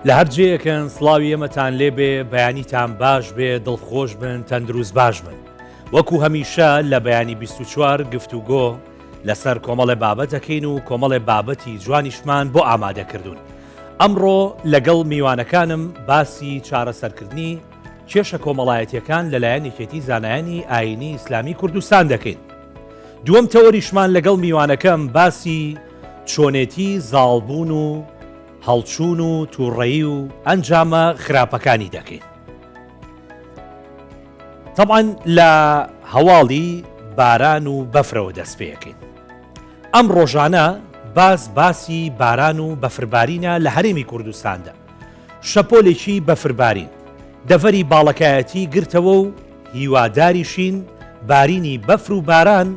لە هەر جێیەکەن سڵاوی ئێمەتان لێبێ، بەیانیتان باش بێ، دڵخۆش بن، تەندروست باش بن. وەکو هەمیشە لە بەیانی 24 گفتوگۆ لەسەر کۆمەڵێ بابەت دەکەین و کۆمەڵێ بابەتی جوانیشمان بۆ ئامادەکردوون. ئەمڕۆ لەگەڵ میوانەکانم باسی چارەسەرکردنی کێشە کۆمەڵایەتیەکان لەلایەن یەکێتی زانایانی ئاینی ئیسلامی کوردستان دەکەین. دووەم تەوەریشمان لەگەڵ میوانەکەم باسی چۆنێتی زاڵبوون و هەڵچوون و تووڕەیی و ئەنجامە خراپەکانی دەکەین. طبعاً لە هەواڵی باران و بەفرەوە دەست پێەکەین. ئەم ڕۆژانە باسی باران و بەفربارینە لە هەرێمی کوردستاندا. شەپۆلێکی بەفربارین دەڤەری باڵەکایەتی گرتەوە و هیواداریشین بارینی بەفر و باران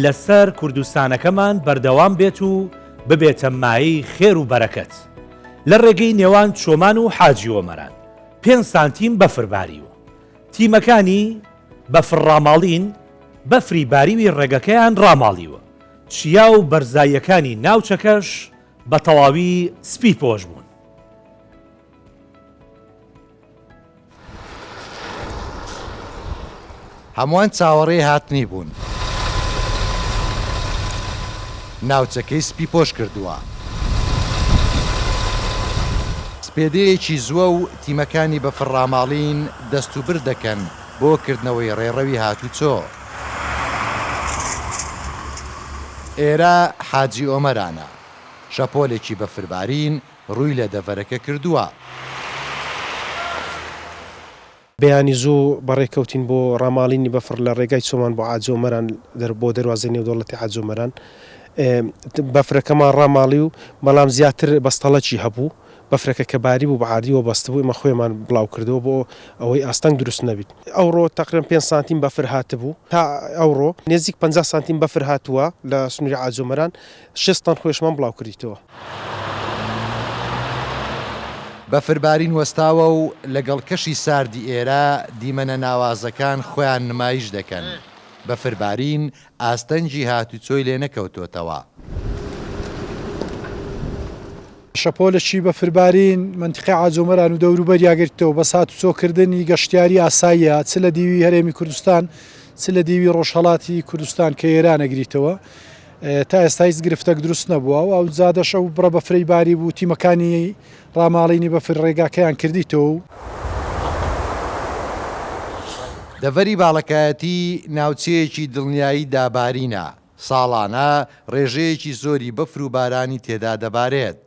لەسەر کوردستانەکەمان بەردەوام بێت و ببێتە مایەی خێر و بەرەکەت. لە ڕێگەی نێوان چۆمان و حاجی وەمەران 5 سانتیم بەفرباری و تیمەکانی بەفر ڕاماڵین بەفری باریوی ڕێگەکەیان ڕاماڵیوە. چیا و بەرزاییەکانی ناوچەکەش بە تەواوی سپی پۆش بوون. هەمووان چاوەڕێی هاتنی بوون. ناوچەکەی سپی پۆش کردووە. سپێدەیەکی زووە و تیمەکانی بەفر ڕاماڵین دەست و برد دەکەن بۆ کردنەوەی ڕێڕەوی هاتوچۆ. ئێرە حاجی ئۆمەرانە، شەپۆلێکی بەفربارین ڕووی لە دەڤەرەکە کردووە. بەیانی زوو بەڕێکەوتین بۆ ڕاماڵینی بەفر لە ڕێگای چۆمان بۆ حاجۆمەران بۆ دەواازەی نێودەوڵەتی حاجۆمەران. بەفرەکەمان ڕاماڵی و بەڵام زیاتر بەستەڵەکی هەبوو. بەفرەکە کە باری بوو بەعادیەوە بەستبوو، ئمە خۆیمان بڵاو کردەوە بۆ ئەوەی ئاستەنگ دروست نەبیت. ئەوڕۆ تقریباً 5 سانتیم بەفر هاتبوو، تا ئەوڕۆ نێزیک 50 سانتیم بەفر هاتووە لە سنووری حاجۆمەران. 6 تەن خۆشمان بڵاو کردیتەوە. بەفربارین وەستاوە و لەگەڵ کەشی ساردی ئێرە دیمەنە ناوازەکان خۆیان نمایش دەکەن. بەفربارین ئاستەنجی هاتوچۆی لێ نەکەوتۆتەوە. شەپۆلێکی بەفربارین منتیقی حاجۆمەران و دەوروبەری یاگرتەوە بە ساتوچۆکردنی گەشتیاری ئاساییە، چ لە دیوی هەرێمی کوردستان چ لە دیوی ڕۆژهەڵاتی کوردستان کە ئێران ئەگریتەوە. تا ئێستا هیچ گرفتەک دروست نەبووە و ئەو جادەشە و بڕە بەفرەی باری بوو تیمەکانی ڕاماڵینی بەفر ڕێگاکەیان کردیتەوە. دەڤەری باڵەکایەتی ناوچەیەکی دڵنیایی دابارینە. ساڵانە ڕێژەیەکی زۆری بەفر و بارانی تێدا دەبارێت.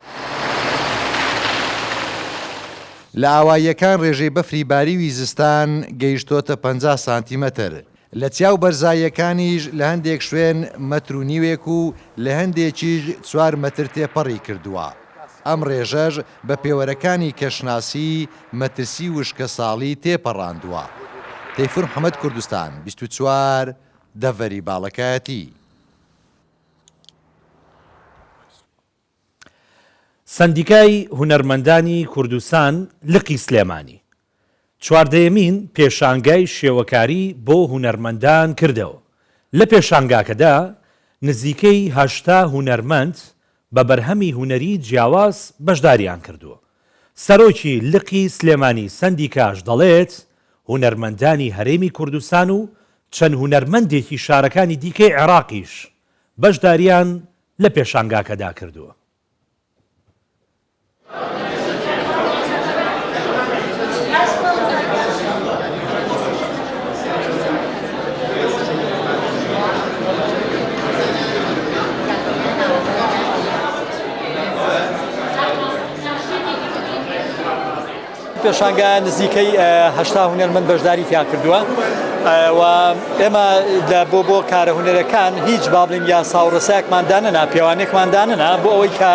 لە ئاواییەکان ڕێژەی بەفری باریوی زستان گەیشتۆتە 50 سانتیمەتر. لە چیاو بەرزاییەکانیش لە هەندێک شوێن مەتر و نیوێک و لە هەندێکیش 4 مەتر تێپەڕی کردووە. ئەم ڕێژەش بە پێوەرەکانی کەشناسی مەترسی وشکە ساڵی تێپەڕاندووە. تەیفور محەممەد، کوردستان، 24 دەڤەری باڵەکایەتی. سەندیکای هونەرمەندانی کوردستان لقی سلێمانی 14مین پێشانگای شێوەکاری بۆ هونەرمەندان کردەوە. لە پێشانگاکەدا نزیکەی 80 هونەرمەند بە بەرهەمی هونەری جیاواز بەشداریان کردووە. سەرۆکی لقی سلێمانی سەندیکاش دەڵێت هونەرمەندانی هەرێمی کوردستان و چەند هونەرمەندێکی شارەکانی دیکەی عێراقیش بەشداریان لە پێشانگاکەدا کردووە. پێشانگا نزیکەی 80 هونەرمەند بەشداری تیا کردووە و ئێمە بۆ کارە هونەرەکان هیچ با بڵین یاسا و ڕسایەکماندانەنا، پێوانێکماندانەنا بۆ ئەوەی کە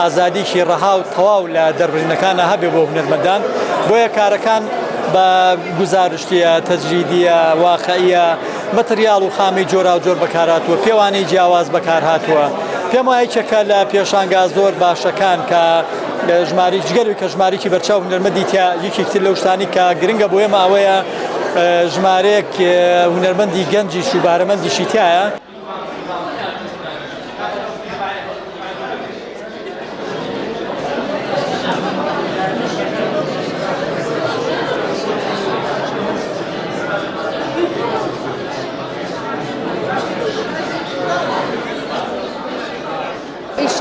ئازادیشی ڕەها و تەواو لە دەربڕینەکانە هەبێ بۆ هونەرمەندان. بۆیە کارەکان بە گزارشتیە، تەجریدیە، واقعیە، مەتریال و خامی جۆرا و جۆر بەکارهاتووە، پێوانەی جیاواز بەکارهاتووە. پێم وایە چەکە لە پێشانگا زۆر باشەکان کە ژماری جگەروی کە ژمارێکی بەرچاو هونەرمەندی تیا یەکێکتر لەو شتانی کە گرنگە بۆ ئێمە ئەوەیە ژمارەیەک هونەرمەندی گەنجی شوبارەمەندیشی تایە.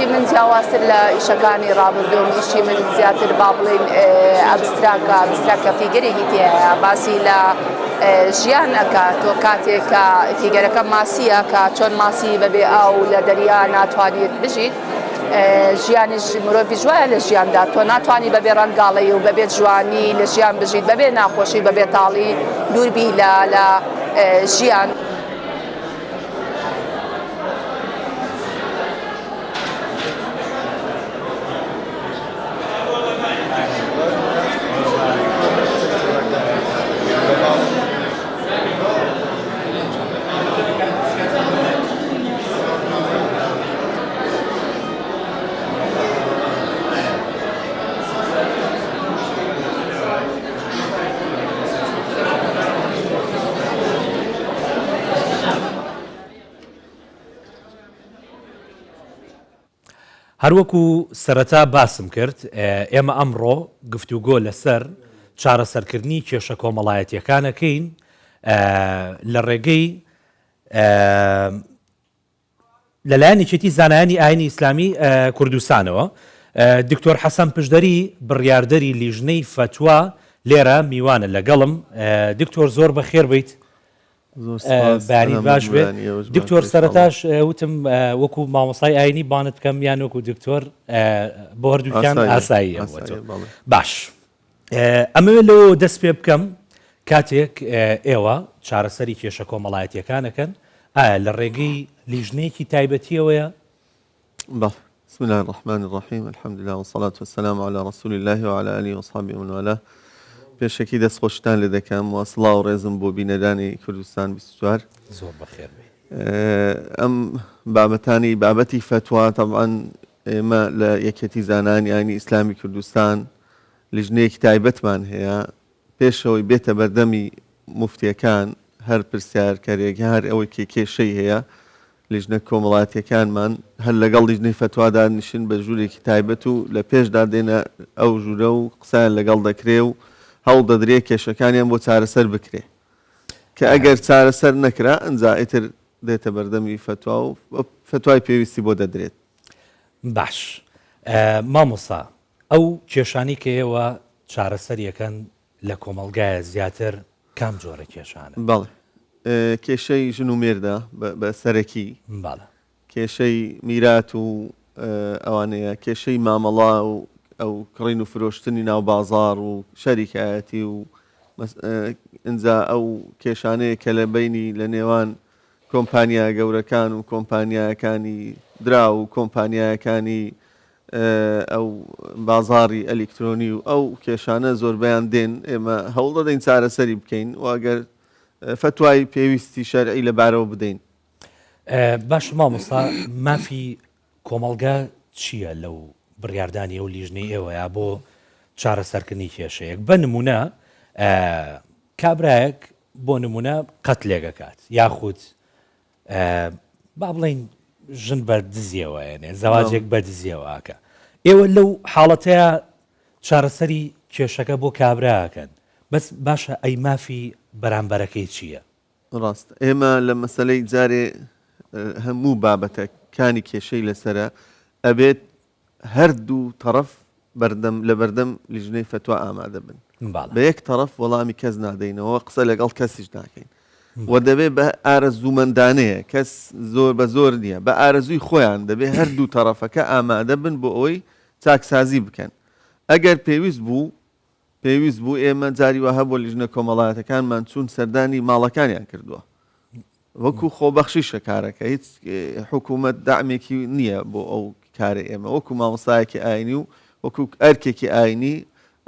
ئیشی من جیاوازتر لە ئیشەکانی ڕابردوم ئیشی من زیاتر با بڵێن ئەبستراکە فیگەرێکی تێیە باسی لە ژیان ئەکات تۆ کاتێک کە فیگەرەکە ماسیە کە چۆن ماسی بەبێ ئاو لە دەریا ناتوانێت بژیت ژیانیش مرۆڤی جوایە لە ژیاندا تۆ ناتوانانی بەبێ ڕەنگاڵی و بەبێت جوانی لە ژیان بژیت بەبێ ناخۆشی بەبێ تاڵی دووربی لە ژیان. هەروەکو سەرەتا باسم کرد ئێمە ئەمڕۆ گفتوگۆ لەسەر چارەسەرکردنی کێشە کۆمەڵایەتیەکانەکەین لە ڕێگەی لەلایەن یەکێتی زانایانی ئاینی ئیسلامی کوردستانەوە دکتۆر حەسەن پشدەری بڕیاردەری لیژنەی فتووا لێرە میوانە لەگەڵم. دکتۆر زۆر بەخێر بیت باری باش بێت. دکتۆر سەرەتاش وتم وەکو مامۆسای ئاینی بانت بکەم یان وەکو دکتۆر بۆ هەردووکیان ئاسایی باش. ئەمەوێت لەوە دەست پێ بکەم کاتێک ئێوە چارەسەری کێشە کۆمەڵایەتیەکانەکەن ئایا لە ڕێگەی لیژنەیەکی تایبەتیەوەیە؟ بسم الله الرحمن الرحيم الحمد لله والصلاة والسلام على رسول الله وعلى آله وصحبه ومن والاه. پێشەکی دەستخۆشتان لێ دەکەم و سڵاو و ڕێزم بۆ بینەرانی کوردستان 24. زۆر بەخێر بێ. ئەم بابەتانی بابەتی فتووا طبعاً ئێمە لە یەکێتی زانانی ئاینی ئیسلامی کوردستان لیژنەیەکی تایبەتمان هەیە پێشەوەی بێتە بەردەمی موفتیەکان هەر پرسیارکەرێکی هەر ئەوەی کێشەی هەیە لیژنە کۆمەڵایەتیەکانمان هەر لەگەڵ لیژنەی فتووادا نشین بە ژوورێکی تایبەت و لە پێشدا دێنە ئەو ژوورە و قسەیان لەگەڵ دەکرێ و هەوڵ دەدرێ کێشەکانیان بۆ چارەسەر بکرێ کە ئەگەر چارەسەر نەکرا ئەنجا ئیتر دێتە بەردەمی فتووا و فتوای پێویستی بۆ دەدرێت. باش مامۆسا ئەو کێشانی کە ئێوە چارەسەریەکەن لە کۆمەلگایە زیاتر کام جۆرە کێشانە؟ بەڵێ کێشەی ژن و مێردە بە سەرەکی باڵە کێشەی میرات و ئەوانەیە کێشەی مامەڵا و ئەو کڕین و فرۆشتنی ناو بازار و شەریکایەتی و ئینجا ئەو کێشانەیە کە لە بینی لە نێوان کۆمپانیا گەورەکان و کۆمپانیایەکانی درا و کۆمپانیایەکانی ئەو بازاری ئەلکترۆنی و ئەو کێشانە زۆربیان دێن ئێمە هەوڵ دەدەین چارەسەری بکەین و ئەگەر فتوای پێویستی شەرعی لەبارەوە بدەین. باش مامۆستا مافی کۆمەڵگا چییە لەو بڕیاردانی ئەو لیژنەی ئێوەیە بۆ چارەسەرکردنی کێشەیەک؟ بە نمونە کابرایەک بۆ نمونە قەتلێگەکات یاخود با بڵێن ژن بەردزیەوە یێنێ زەواجێک بەردزیەوەکە ئێوە لەو حاڵەتەیە چارەسەری کێشەکە بۆ کابراەکەن بەس باشە ئەی مافی بەرامبەرەکەی چییە؟ ڕاست ئێمە لە مەسەلەی جارێ هەموو بابەتەکانی کێشەی لەسرە ئەبێت هەردوو تەرەف لە بەردەم لیژنەی فتووا ئامادە بن بە یەک تەرەف وەڵامی کەس نادەینەوە قسە لەگەڵ کەسیش ناکەین و دەبێت بە ئارەزوومەندانەیە کەس زۆر بە زۆر نییە بە ئارەزووی خۆیان دەبێت هەردوو تەرەفەکە ئامادە بن بۆ ئەوەی چاکسازی بکەن. ئەگەر پێویست بوو ئێمە جاری وهە بۆ لیژنە کۆمەڵایەتەکانمان چوون سەردانی ماڵەکانیان کردووە وەکو خۆبەخشیشە کارەکە هیچ حکوومەت دامێکی نییە بۆ ئەو کارە ئێمە وەکو مامۆستایەکی ئاینی و وەکو ئەرکێکی ئاینی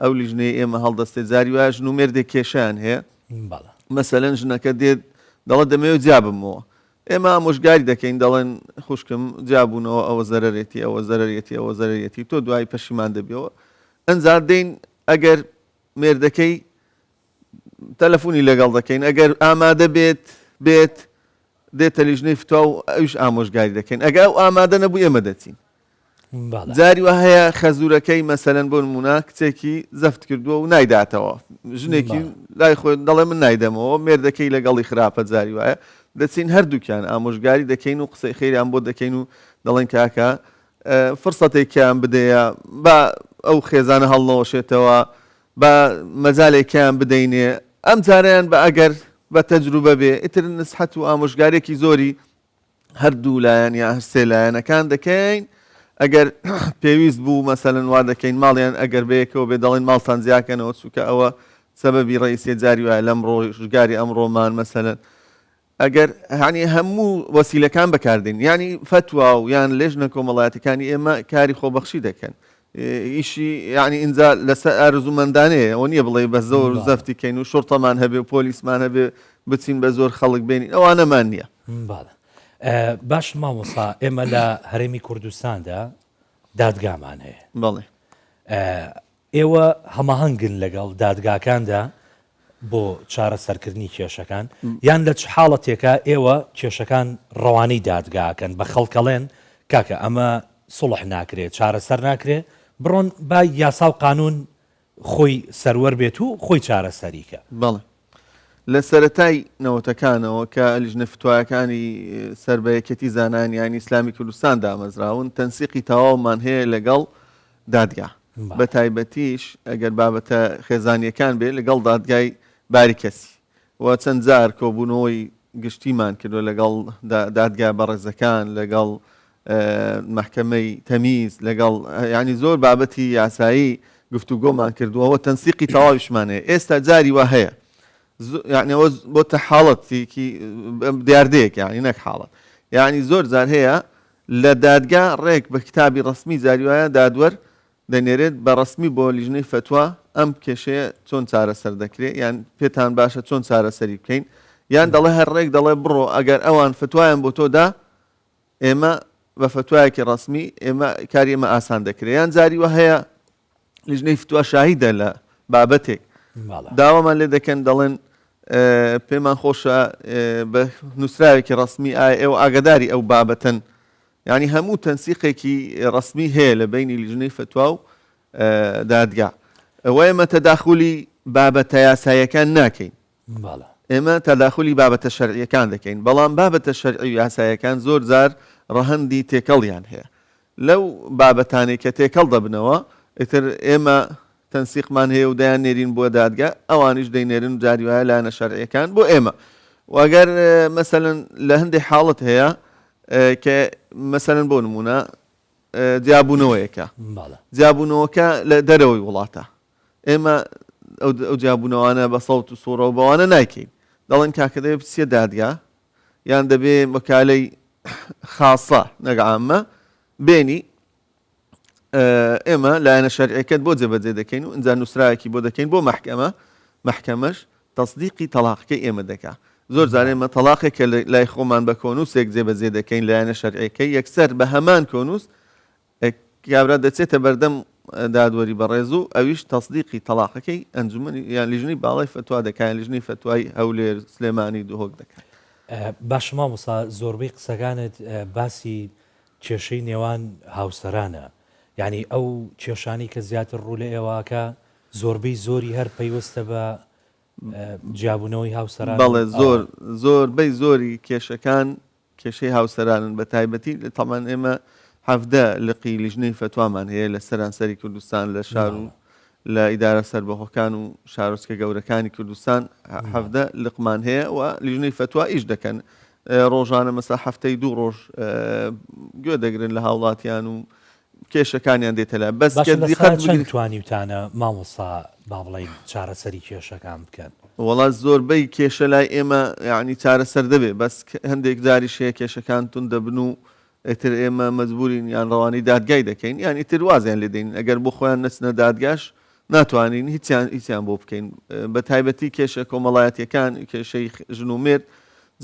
ئەو لیژنەی ئێمە هەڵدەستێت جاری وایە ژن و مێردێک کێشیان هەیە مەسەلەن ژنەکە دێت دەڵێت دەمەوێت جیابمەوە ئێمە ئامۆژگاری دەکەین دەڵێن خوشکم جیابوونەوە ئەوە زەرەرێتی ئەوە زەرەرێتی ئەوە زەرەرێتی تۆ دوای پەشیمان دەبیەوە ئەنجار دێین ئەگەر مێردەکەی تەلەفۆنی لەگەڵ دەکەین ئەگەر ئامادە بێت دێتە لیژنەی فتووا و ئەوش ئامۆژگاری دەکەین ئەگە ئەو ئامادە نەبوو ئێمە دەچین. جاری وە هەیە خەزوورەکەی مەسەلەن بۆ نمونە کچێکی زەفت کردووە و نایداتەوە ژنێکی لای خۆی دەڵێ من نایدەمەوە مێردەکەی لەگەڵی خراپە جاری وایە دەچین هەردووکیان ئامۆژگاری دەکەین و قسەی خێریان بۆ دەکەین و دەڵێن کاکە فرسەتێکیان بدەیە بە ئەو خێزانە هەڵنەوەشێتەوە بە مەجالێکیان بدەینێ ئەم جاریان بە ئەگەر بە تەجروبە بێ ئیتر نسحەت و ئامۆژگارێکی زۆری هەردوو لایەن یا هەرسێ لایەنەکان دەکەین ئەگەر پێویست بوو مەسەلەن وا دەکەین ماڵیان ئەگەر بەیەکەوە بێ دەڵێن ماڵتان زیاکەنەوە چووکە ئەوە سەبەبی ڕئیسێ جاری وایە لەم ڕۆژگاری ئەمڕۆمان مەسەلەن ئەگەر هەنی هەموو وەسیلەکان بەکاردێن ینی فتووا و یان لێژنە کۆمەڵایەتەکانی ئێمە کاری خۆبەخشی دەکەن ئیشی یعنی ئینجا لەسەر ئارزومەندانەیە ئەوە نییە بڵێ بە زۆر زەفتی کەین و شۆرتەمان هەبێ و پۆلیسمان هەبێ بچین بە زۆر خەڵک بێنین ئەوانەمان نییە. باش مامۆستا ئێمە لە هەرێمی کوردستاندا دادگامان هەیە بەڵێ ئێوە هەماهەنگن لەگەڵ دادگاکاندا بۆ چارەسەرکردنی کێشەکان یان لە چ حاڵەتێکە ئێوە کێشەکان ڕەوانەی دادگاکەن بە خەڵکەڵێن کاکە ئەمە سڵح ناکرێت چارەسەر ناکرێت بڕۆن با یاسا و قانون خۆی سەروەر بێت و خۆی چارەسەریکە. بەڵێ لە سەرەتای نەوەتەکانەوە کە لیژنە فتوایەکانی سەربەیەکەتی زانانیانی ئیسلامی کوردستان دامەزراون تەنسیقی تەواومان هەیە لەگەڵ دادگا بە تایبەتیش ئەگەر بابەتە خێزانیەکان بێ لەگەڵ دادگای باری کەسی و چەند جار کۆبوونەوەی گشتیمان کردو لەگەڵ دادگا بەڕێزەکان لەگەڵ محکەمەی تەمیز لەگەڵ ینی زۆر بابەتی یاسایی گفتوگۆمان کردووەوە تەنسیقی تەواویشمانەیە ئێستا جاری وە هەیە یعنیەوە بۆتە حاڵەتێکی دیاردەیەک یعنی نەک حاڵەت یعنی زۆر جار هەیە لە دادگا ڕێک بە کتابی ڕسمی جاری وایە دادوەر دەنێرێت بە ڕسمی بۆ لیژنەی فتووا ئەم کێشەیە چۆن چارەسەر دەکرێت یان پێتان باشە چۆن چارەسەری بکەین یان دەڵێ هەر ڕێک دەڵێ بڕۆ ئەگەر ئەوان فتوایان بۆ تۆدا ئێمە بە فتوایەکی ڕسمی ئێمە کاری ئێمە ئاسان دەکرێت یان جاری وە هەیە لیژنەی فتووا شاهیدە لە بابەتێک داوامان لێ دەکەن دەڵێن پێمان خۆشە بە نووسراوێکی ڕسمی ئایا ئێوە ئاگداری ئەو بابەتەن ینی هەموو تەنسیقێکی ڕسمی هەیە لە بینی لیژنەی فتووا و دادگا ئەوە ئێمە تەداخولی بابەتە یاساییەکان ناکەین ئێمە تەداخولی بابەتە شەرعیەکان دەکەین بەڵام بابەتە شەرعی و یاساییەکان زۆر جار ڕەهەندی تێکەڵیان هەیە لەو بابەتانێک کە تێکەڵ دەبنەوە ئیتر ئێمە تەنسیقمان هەیە و دەیان نێرین بۆ دادگا ئەوانیش دەینێرن و جاری وایە لایەنە شەرعیەکان بۆ ئێمە وەگەر مەسەلەن لە هەندێک حاڵەت هەیە کە مەسەلەن بۆ نمونە جیابوونەوەیەکە جیابوونەوەکە لە دەرەوەی وڵاتە ئێمە ئەو جیابوونەوانە بە سەوت و سوورە و بەوانە نایکەین دەڵێن کاکە دەبێت بچیە دادگا یان دەبێ وەکالەی خاسە نەگعامە بێنی ئێمە لایەنە شەرعیەکەت بۆ جێبەجێ دەکەین و ئینجا نووسراوێکی بۆ دەکەین بۆ محکەمەش تەصدیقی تەلاقەکەی ئێمە دەکا زۆر جار ئێمە تەلاقێک کە لای خۆمان بە کۆنووسێک جێبەجێ دەکەین لایەنە شەرعیەکەی یەکسەر بە هەمان کۆنووس کابرا دەچێتە بەردەم دادوەری بەڕێز و ئەویش تەصدیقی تەلاقەکەی ئەنجومەنی یان لیژنەی باڵای فتووا دەکەن لیژنەی فتوای هەولێر سلێمانی دوهۆک دەکەن. باش مامۆستا زۆربەی قسەکانت باسی کێشەی نێوان هاوسەرانە یعنی ئەو کێشانی کە زیاتر ڕوو لە ئێواکە زۆربەی زۆری هەر پەیوەستە بە جیابوونەوەی هاوسەران بەڵێ زۆربەی زۆری کێشەکان کێشەی هاوسەرانن بە تایبەتی تەمان ئێمە 17 لقی لیژنەی فتوامان هەیە لە سەرانسەری کوردستان لە شار و لە ئیدارە سەربەخۆکان و شارۆچکە گەورەکانی کوردستان 17 لقمان هەیە و لیژنەی فتوا ئیش دەکەن ڕۆژانە مەسا هەفتەی 2 ڕۆژ گوێ دەگرن لە هاوڵاتیان و کێشەکانیان دێتە لە بەس چەند توانیوتانە مامۆستا با بڵێن چارەسەری کێشەکان بکەن وڵات زۆربەی کێشە لای ئێمە یعنی چارەسەر دەبێت بەس هەندێک جاریش هەیە کێشەکان تون دەبن و ئیتر ئێمە مەجبورین یان ڕەوانەی دادگای دەکەین یان ئیتر وازیان لێ دەین ئەگەر بۆ خۆیان نەچنە دادگاش ناتوانین هیچیان بۆ بکەین بە تایبەتی کێشە کۆمەڵایەتیەکان کێشەی ژن و مێرد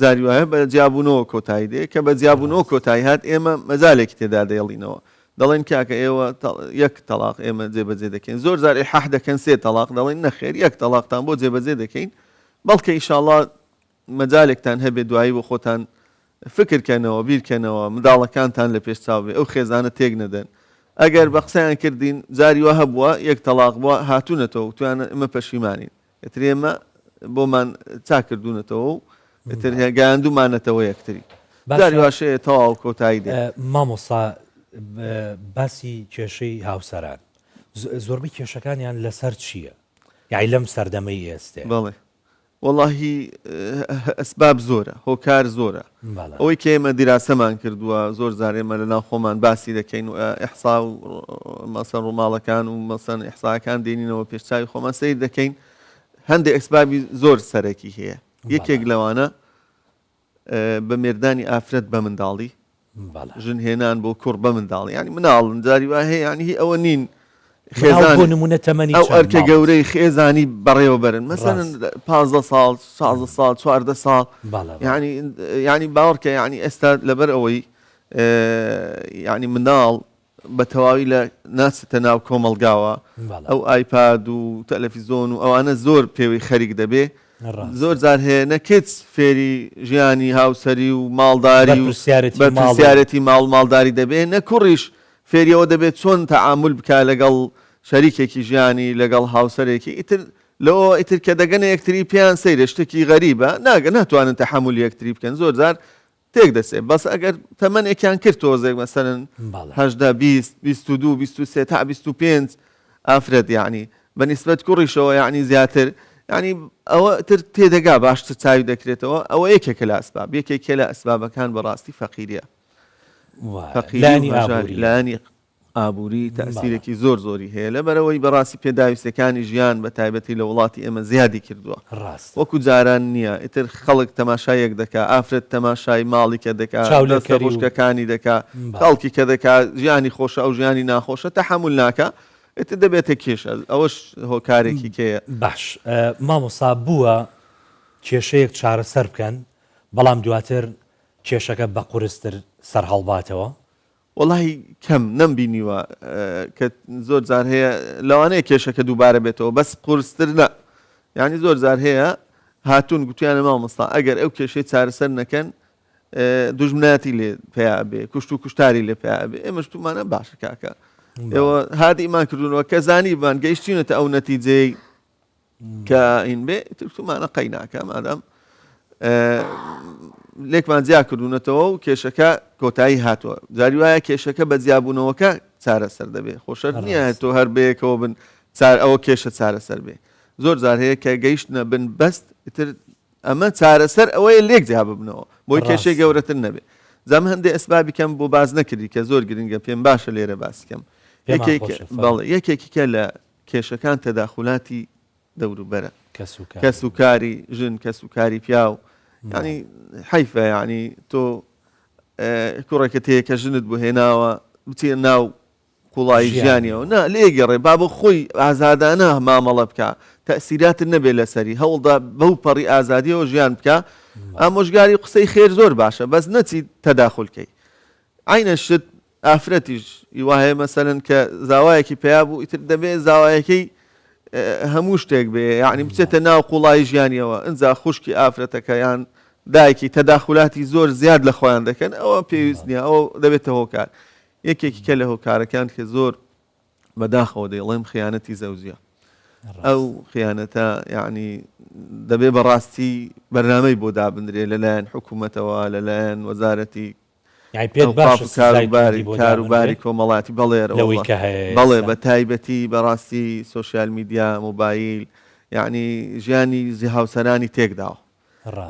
جاری وایە بە جیابوونەوە کۆتایی دێ کە بە جیابوونەوە کۆتایی هات ئێمە مەجالێکی تێدا دەیڵینەوە دەڵێن کاکە ئێوە یەک تەلاق ئێمە جێبەجێ دەکەین زۆر جار حەح دەکەن 3 تەلاق دەڵێن نەخێر یەک تەلاقتان بۆ جێبەجێ دەکەین بەڵکە ئینشاءڵڵا مەجالێکتان هەبێت دوایی بۆ خۆتان فکرکەنەوە بیرکەنەوە منداڵەکانتان لە پێش چاو بێ ئەو خێزانە تێک نەدەن ئەگەر بە قسەیان کردین جاری وە هەبووە یەک تەلاق بووە هاتوونەتەوە و توانە ئمە پەشیمانین ئتر ئێمە بۆمان چاکردوونەتەوە و ئتر گەیاندومانەتەوە یەکتری جاری واشەیە تەواو کۆتایی دێ مامۆستا باسی کێشەی هاوسەران زۆربەی کێشەکانیان لەسەر چییە؟ یاعی لەم سەردەمەی ئێستێ بەڵێ واللهی ئەسباب زۆرە هۆکار زۆرە ئەوەی کە ئێمە دیراسەمان کردووە زۆر زار ئێمە لەناو خۆمان باسی دەکەین و ئیحسا و مەسەن ڕووماڵەکان و مەسەن ئیحساکان دێنینەوە پێشچاوی خۆمان سیر دەکەین هەندێک ئەسبابی زۆر سەرەکی هەیە یەکێک لەوانە بە مێردانی ئافرەت بە منداڵی ژن هێنان بۆ کوڕ بە منداڵی ینی مناڵن جاری وا هەیە ینی هی ئەوە نین خێزان بۆ نمونە تەمەنی ئەو ئەرکە گەورەی خێزانی بەڕێوە بەرن مەسەن 15 ساڵ 16 ساڵ 14 ساڵ ینی باوەڕکە ینی ئێستا لەبەر ئەوەی ینی مناڵ بە تەواوی لە ناچتە ناو کۆمەڵگاوە ئەو ئایپاد و تەلەڤیزۆن و ئەوانە زۆر پێوەی خەریک دەبێ زۆر جار هەیە نەکەیت فێری ژیانی هاوسەری و ماڵداری و بەرپرسیارەتی ماڵداری دەبێت نەکوڕیش فێریەوە دەبێت چۆن تەعامل بکە لەگەڵ شەریکێکی ژیانی لەگەڵ هاوسەرێکی ئیتر لەوە ئیتر کە دەگەنە یەکتری پێیان سەیرە شتێکی غەریبە ناتوانن تەحمل یەکتری بکەن زۆر جار تێک دەسێت بەس ئەگەر تەمەنێکیان کرد تۆزێک مەسەرن 18 20 22 23 تا 25 ئافرەت یعنی بەنسبەت کوڕیشەوە یعنی زیاتر ینی ئەوە تر تێدەگا باشتر چاوی دەکرێتەوە ئەوە یەکێکە لە ئەسباب یەکێکە لە ئەسبابەکان بەڕاستی فەقیریە لانی ئابووری تەسیرێکی زۆر زۆری هەیە لەبەرەوەی بەڕاستی پێداویستەکانی ژیان بە تایبەتی لە وڵاتی ئێمە زیادی کردووە وەکو جاران نییە ئیتر خەڵک تەماشایەک دەکا ئافرەت تەماشای ماڵی کە دەکا ڕۆژکەکانی دەکا خەڵکی کە دەکا ژیانی خۆشە ئەو ژیانی ناخۆشە تەحمل ناکە ئێتر دەبێتە کێشە ئەوەش هۆکارێکی کەیە باش مامۆستا بووە کێشەیەک چارەسەر بکەن بەڵام دواتر کێشەکە بە قورستر سەر هەڵباتەوە وڵی کەم نەمبینیوە کە زۆر جار هەیە لەوانەیە کێشەکە دووبارە بێتەوە بەس قورستر نە یعنی زۆر جار هەیە هاتوون گوتیانە مامۆستا ئەگەر ئەو کێشەی چارەسەر نەکەن دوژمناتی لێ پێیا بێ کوشت و کوشتاری لێ پێیا بێ ئێمەش تومانە باشە کاکە ئێوە هادیمان کردوونەوە کە زانیبان گەیشتینەتە ئەو نەتیجەی کە ئین بێ تومانە قەی ناکە مادەم لێکمان جیا کردوونەتەوە و کێشەکە کۆتایی هاتووە جاری وایە کێشەکە بە جیابوونەوەکە چارەسەر دەبێت خۆشەر نییە تۆ هەر بەیەکەوە بن ئەوە کێشە چارەسەر بێ زۆر جار هەیە کە گەیشتنە بن بەست ئیتر ئەمە چارەسەر ئەوەیە لێک جیا ببنەوە بۆی کێشەی گەورەتر نەبێ زەم هەندێک ئەسبابی کەم بۆ باز نەکردی کە زۆر گرنگە پێم باشە لێرە باسکەم یەکێکیکە لە کێشەکان تەداخولاتی دەوروبەرە کەس و کاری ژن کەس و کاری پیاو ینی حیفە ینی تۆ کوڕێکە تەیە کە ژنت بۆ هێناوە بچێ ناو قوڵایی ژیانیەوە نا لێگەڕێ با بۆ خۆی ئازادانە مامەڵە بکە تەسیراتت نەبێت لەسەری هەوڵدا بەو پەڕی ئازادیەوە ژیان بکە ئامۆژگاری قسەی خێر زۆر باشە بەس نەچی تەداخولکەی عینە شت ئافرەتیش وایە مەسەرن کە زاوایەکی پێیا بوو ئیتر دەبێت زاوایەکەی هەموو شتێک بێ یعنی بچێتە ناو قوڵایی ژیانیەوە ئەنجا خوشکی ئافرەتەکە یان دایکی تەداخولاتی زۆر زیاد لە خۆیان دەکەن ئەوە پێویست نییە ئەو دەبێتە هۆکار یەکێکی کە لە هۆکارەکان کە زۆر بەداخەوە دەیڵێم خیانەتی زەوجە ئەو خیانەتە یعنی دەبێ بەڕاستی بەرنامەی بۆ دابدرێ لەلایەن حکوومەتەوە لەلایەن وەزارەتی کاروباری کۆمەڵاتی بەڵێ بە تایبەتی بەڕاستی سوۆسیال میدیا مۆبایل یعنی ژیانی زی هاوسەرانی تێکداوە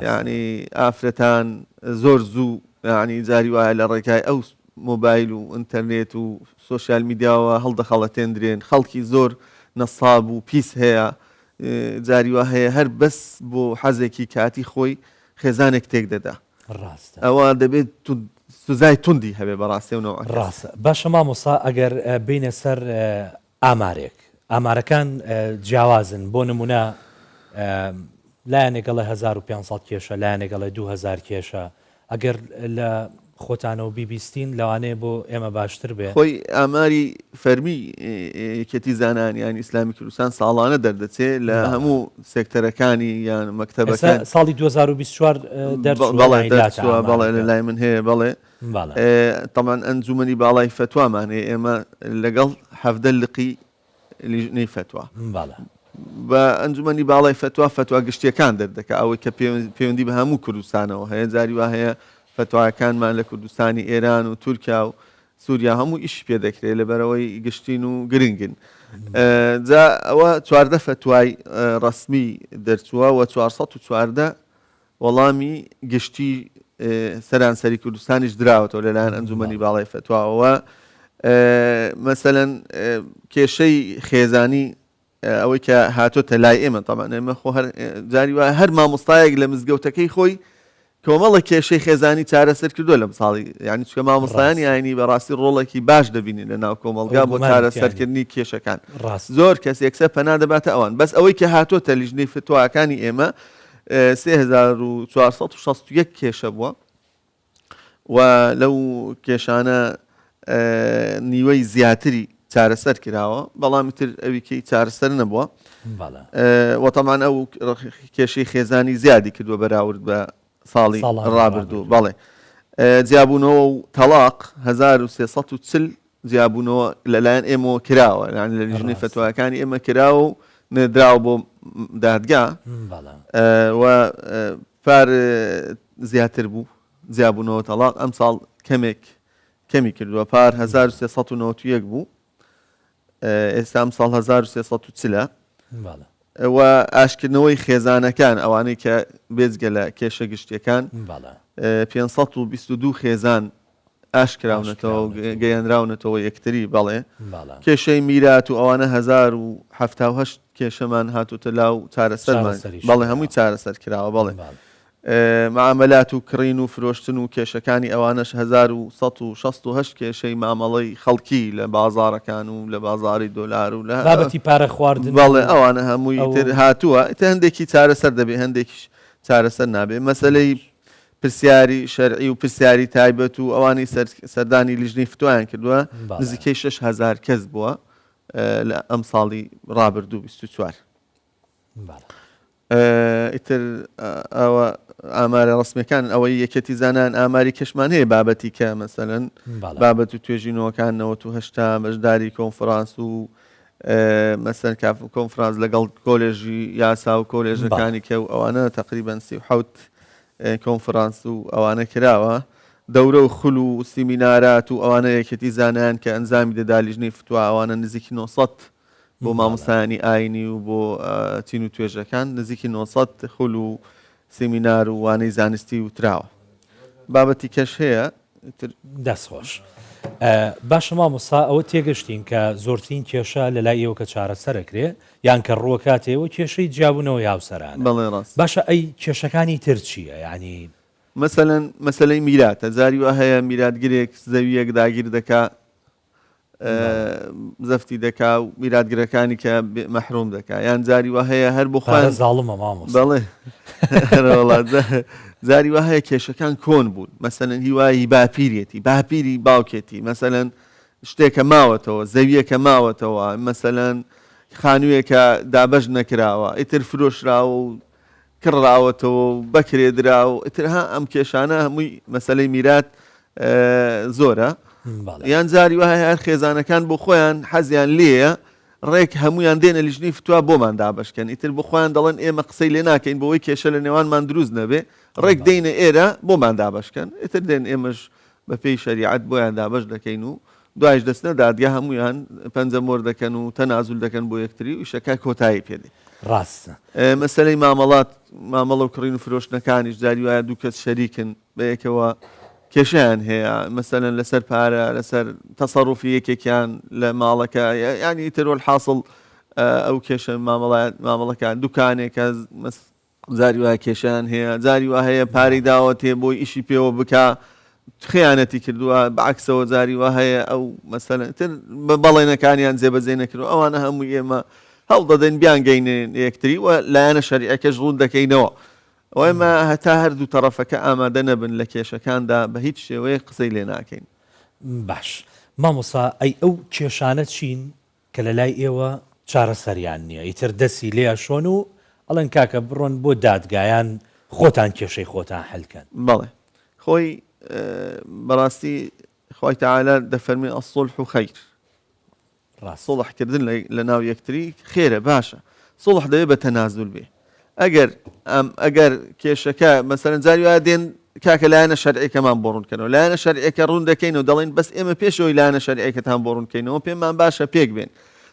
یعنی ئافرەتان زۆر زوو یعنی جاری وایە لە ڕێگای ئەو مۆبایل و ئینتەرنێت و سوۆسیال میدیاوە هەڵدەخەڵەتێنرێن خەڵکی زۆر نەساب و پیس هەیە جاری وا هەیە هەر بەس بۆ حەزێکی کاتی خۆی خێزانێک تێک دەدا ئەوە دەبێت سوزای توندی هەبێ بەڕاستیەوەوە ڕاستە باشە مامۆستا ئەگەر بینە سەر ئامارەکان جیاوازن بۆ نمونە لایەنێکەڵە 1500 کێشە لایەنێکەڵە 2000 کێشە ئەگەر لە خۆتانەوە بیبیستین لەوانەیە بۆ ئێمە باشتر بێ خۆی ئاماری فەرمی یەکێتی زانانیان ئیسلامی کوردستان ساڵانە دەردەچێت لە هەموو سێکتەرەکانی یان مەکتەبەکان ساڵی 2024 بەڵێ لای من هەیە بەڵێ تەمان ئەنجومەنی باڵای فتوامان هەیە ئێمە لەگەڵ 17 لقی لیژنەی فتوا بە ئەنجومەنی باڵای فتوا گشتیەکان دەردەکە ئەوەی کە پەیوەندی بە هەموو کوردستانەوە هەیە جاری وا هەیە فتواەکانمان لە کوردستانی ئێران و تورکیا و سووریا هەموو ئیش پێ دەکرێت لەبەرەوەی گشتین و گرنگن جا ئەوە چواردە فتوای ڕسمی دەرچووە و 414 وەڵامی گشتی سەرانسەری کوردستانیش دراوەتەوە لەلایەن ئەنجومەنی باڵای فتواوە مەسەلەن کێشەی خێزانی ئەوەی کە هاتۆتە لای ئێمە تەمان ئێمە خۆ جاری وایە هەر مامۆستایەک لە مزگەوتەکەی خۆی کۆمەڵە کێشەی خێزانی چارەسەر کردو لەم ساڵی یعنی چکە مامۆستایانی ئاینی بەڕاستی ڕۆڵێکی باش دەبینی لە ناو کۆمەڵگا بۆ چارەسەرکردنی کێشەکان زۆر کەس یەکسەر پەنا دەباتە ئەوان بەس ئەوەی کە هاتۆتە لیژنەی فتواەکانی ئێمە 3461 کێشە بووە و لەو کێشانە نیوەی زیاتری چارەسەر کراوە بەڵامی تر ئەویکەی چارەسەر نەبووە وەتەمان ئەو کێشەی خێزانی زیادی کردووە بەراورد بە ساڵی ڕابردوو بەڵێ جیابوونەوە و تەلاق 1340 جیابوونەوە لەلایەن ئێمەوە کراوە یعنی لە لیژنەی فتواەکانی ئێمە کراوە و نێدراوە بۆ دادگا و پار زیاتر بوو جیابوونەوە تەلاق ئەم ساڵ کەمی کردووە پار 1391 بوو ئێستا ئەم ساڵ 1340 و ئاشکردنەوەی خێزانەکان ئەوانەی کە بێجگە لە کێشە گشتیەکان 522 خێزان ئاشکراونەتەوە گەیەنراونەتەوە یەکتری بەڵێ کێشەی میرات و ئەوانە 1078 کێشەمان هاتوتە لاو چارەسەرمان بەڵێ هەمووی چارەسەر کراوە بەڵێ معاملات و کڕین و فرۆشتن و کێشەکانی ئەوانش 1168 کێشەی مامەڵەی خەڵکی لە بازارەکان و لە بازاری دۆلار و لە بابەتی پارە خواردن بەڵێ ئەوانە هەمووی تر هاتووە ئێتە هەندێکی چارەسەر دەبێت هەندێکیش چارەسەر نابێت مەسەلەی پرسیاری شەرعی و پرسیاری تایبەت و ئەوانی سەردانی لیژنەی فتوایان کردووە نزیکەی 6000 کەس بووە لە ئەم ساڵی ڕابردوو 24 ئیتر ئەوە ئامارە ڕسمیەکان ئەوەی یەکەتی زانان ئاماری کەشمان هەیە بابەتی کە مەسەلەن بابەت و توێژینەوەکان 98 بەشداری کۆنفرانس و مەسەن کۆنفرانس لەگەڵ کۆلێژی یاسا و کۆلێژەکانی کە و ئەوانە تقریبان 37 کۆنفرانس و ئەوانە کراوە دەورە و خول و سیمینارات و ئەوانە یەکەتی زانان کە ئەنجامی دەدا لیژنەی فتوا ئەوانە نزیکی 900 بۆ مامۆستایانی ئاینی و بۆ تین و توێژەکان نزیکی 900 خول و سیمینار و وانەی زانستی وتراوە بابەتی کەش هەیە دەستخۆش باشە مامۆستا ئەوە تێگەشتین کە زۆرترین کێشە لە لای ئێوە کە چارەسەرەکرێ یان کە ڕووە کاتێەوە کێشەی جیابوونەوە یاوسەران بەڵێ ڕاست باشە ئەی کێشەکانی تر چییە ینی مەسەلەی میراتە زاری وە هەیە میراتگرێک زەویەک داگیر دەکا زەفتی دەکا و میراتگرەکانی کە مەحروم دەکا یان زاری وە هەیە هەر بۆ خوێن زاڵمە مامۆستا بەڵێ زاری وە هەیە کێشەکان کۆن بوون مەسەلەن هیوایی باپیرێتی باپیری باوکێتی مەسەلەن شتێکە ماوەتەوە زەویەکە ماوەتەوە مەسەلەن خانوویەکە دابەش نەکراوە ئیتر فرۆشراوە و کڕاوەتەوە و بەکرێدراوە ئیترها ئەم کێشانە هەمووی مەسەلەی میرات زۆرە یان زاری وە هەیە هەر خێزانەکان بۆ خۆیان حەزیان لێیە ڕێک هەمویان دێنە لیژنەی فتوا بۆمان دابشکەن ئیتر بۆ خۆیان دەڵێن ئێمە قسەی لێ ناکەین بۆەوەی کێشە لە نێوانمان دروست نەبێ ڕێک دێنە ئێرە بۆمان دابشکەن ئیتر دێن ئێمەش بە پێی شەریعەت بۆیان دابش دەکەین و دوایش دەستنە دادگا هەمویان پەنجە مۆر دەکەن و تەنازول دەکەن بۆ یەکتری و شەکە کۆتایی پێدێ ڕاستە مەسەلەی مامەڵە و کڕین و فرۆشتنەکانیش جاری وایە دوو کەس شەریکن بەیەکەوە کێشیان هەیە مەسەلەن لەسەر پارە لەسەر تەسەڕوفی یەکێکیان لە ماڵەکە ینی ترۆل حاصل ئەو کێشە مامەڵەکان دوکانێکە زاری وایە کێشیان هەیە جاری وا هەیە پارەی داوەتێ بۆی ئیشی پێوە بکە خیانەتی کردووە بەعکسەوە جاری وا هەیە ئەو مەسەلەن تر بەڵێنەکانیان جێبەجێ نەکردو ئەوانە هەموو ئێمە هەڵ دەدەین بیان گەینێن یەکتری و لایەنە شەریعەکەش ڕوون دەکەینەوە ئەوەمە هەتا هەردوو تەرەفەکە ئامادە نەبن لە کێشەکاندا بە هیچ شێوەیە قسەی لێ ناکەین باش مامۆستا ئەی ئەو کێشانە چین کە لە لای ئێوە چارەسەریان نییە ئیتر دەستی لێ شۆن و ئەڵەن کاکە بڕۆن بۆ دادگایان خۆتان کێشەی خۆتان حەلکەن بەڵێ خۆی بەڕاستی خۆی تەعالە دەفەرمێ ئەسڵح و خەیر سڵحکردن لە ناو یەکتری خێرە باشە سڵح دەوێت بە تەنازول بێ ئەگەر کێشەکە مەسەرەن جاری وایە دێن کاکە لایەنە شەرعیەکەمان بۆ ڕوونکەنەوە لایەنە شەرعیەکە ڕوون دەکەینەوە دەڵێن بەس ئێمە پێشەوەی لایەنە شەرعیەکەتان بۆ ڕوونکەینەوە پێمان باشە پێک بێن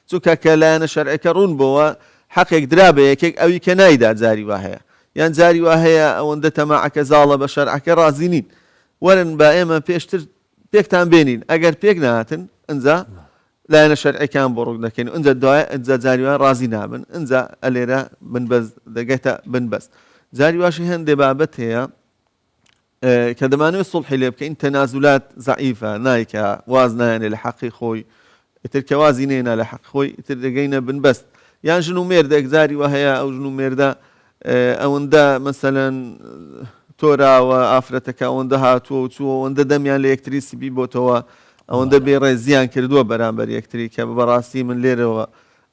چونکە کە لایەنە شەرعیەکە ڕوون بۆەوە حەقێک درا بە یەکێک ئەوی کە نایدا جاری وا هەیە یان جاری وا هەیە ئەوەندە تەماعەکە زاڵە بە شەرعەکە ڕازی نین وەرن بە ئێمە پێشتر پێکتان بێنین ئەگەر پێک نهاتن ئەنجا لایەنە شەرعیەکان بۆ ڕوون دەکەین ئەنجا دوایە ئەنجا جاری وا ڕازی نابن ئەنجا ئەلێرە بنبەز دەگەێتە بنبەست جاری واشی هەندێ بابەت هەیە کە دەمانوێت سڵحی لێ بکەین تەنازولات زەعیفە نایکە واز نایەنێ لە حەقی خۆی ئیتر کە وازی نێنا لە حەق خۆی ئیتر دەگەینە بنبەست یان ژن و مێردێک جاری وە هەیە ئەو ژن و مێردە ئەوەندە مەسەلەن تۆراوە ئافرەتەکە ئەوەندە هاتووە و چووە ئەوەندە دەمیان لە یەکتری سیبی بۆتەوە ئەوەندە بێڕێ زیان کردووە بەرامبەر یەکتری کە بەڕاستی من لێرەوە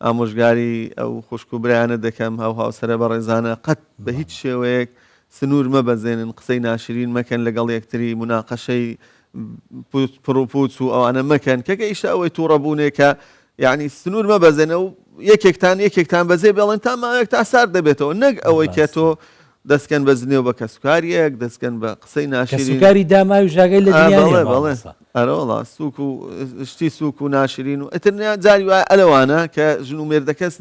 ئامۆژگاری ئەو خوشک و برایانە دەکەم هەو هاوسەرە بە ڕێزانە قەت بە هیچ شێوەیەک سنوور مەبەزێنن قسەی ناشرین مەکەن لەگەڵ یەکتری مناقەشەی پڕوپوت و ئەوانە مەکەن کەگە ئیشە ئەوەی تووڕەبوونێ کە یعنی سنوور مەبەزێنە و یەکێکتان بەزێ بێڵێن تا ماوەیەک تا سار دەبێتەوە نەک ئەوەی کە تۆ دەستکەن بە زنێو بە کەسوکاریەک دەستکەن بە قسەی ناشرین کەسوکاری داماوی ژاگەی لە دنیا ئەرەوەڵا سوک و شتی سوک و ناشرین و ئەتر جاری وایە ئەلەوانە کە ژن و مێردەکەس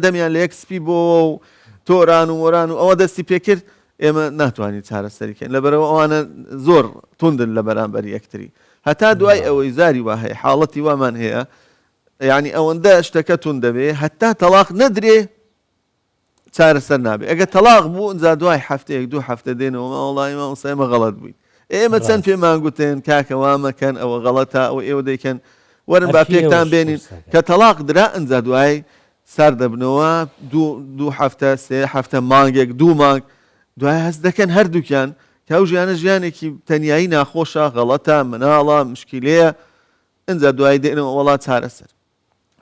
دەمیان لە یەک سپی بۆ و تۆران و وەران و ئەوە دەستی پێکرد ئێمە ناتوانین چارەسەریکەین لەبەرەوە ئەوانە زۆر توندن لە بەرامبەر یەکتری هەتا دوای ئەوەی زاری وا هەیە حاڵەتی وامان هەیە یعنی ئەوەندە شتەکە تون دەبێ هەتا تەلاق نەدرێ چارەسەر نابێ ئەگە تەلاق بوو ئەنجا دوای هەفتەیەک دوو هەفتە دێنەوە وەڵڵی مامۆستا ئێمە غەڵەت بووین ئێمە چەند پێمان گوتێن کاکە وا مەکەن ئەوە غەڵەتە ئەوە ئێوە دەیکەن وەرن با پێکتان بێنین کە تەلاق درا ئەنجا دوای سار دەبنەوە دوو هەفتە سێ هەفتە مانگێک دوو مانگ دوای هەست دەکەن هەردووکیان کە ئەو ژیانە ژیانێکی تەنیایی ناخۆشە غەڵەتە مناڵە مشکیلەیە ئەنجا دوای دێنەوە وڵات چارەسەر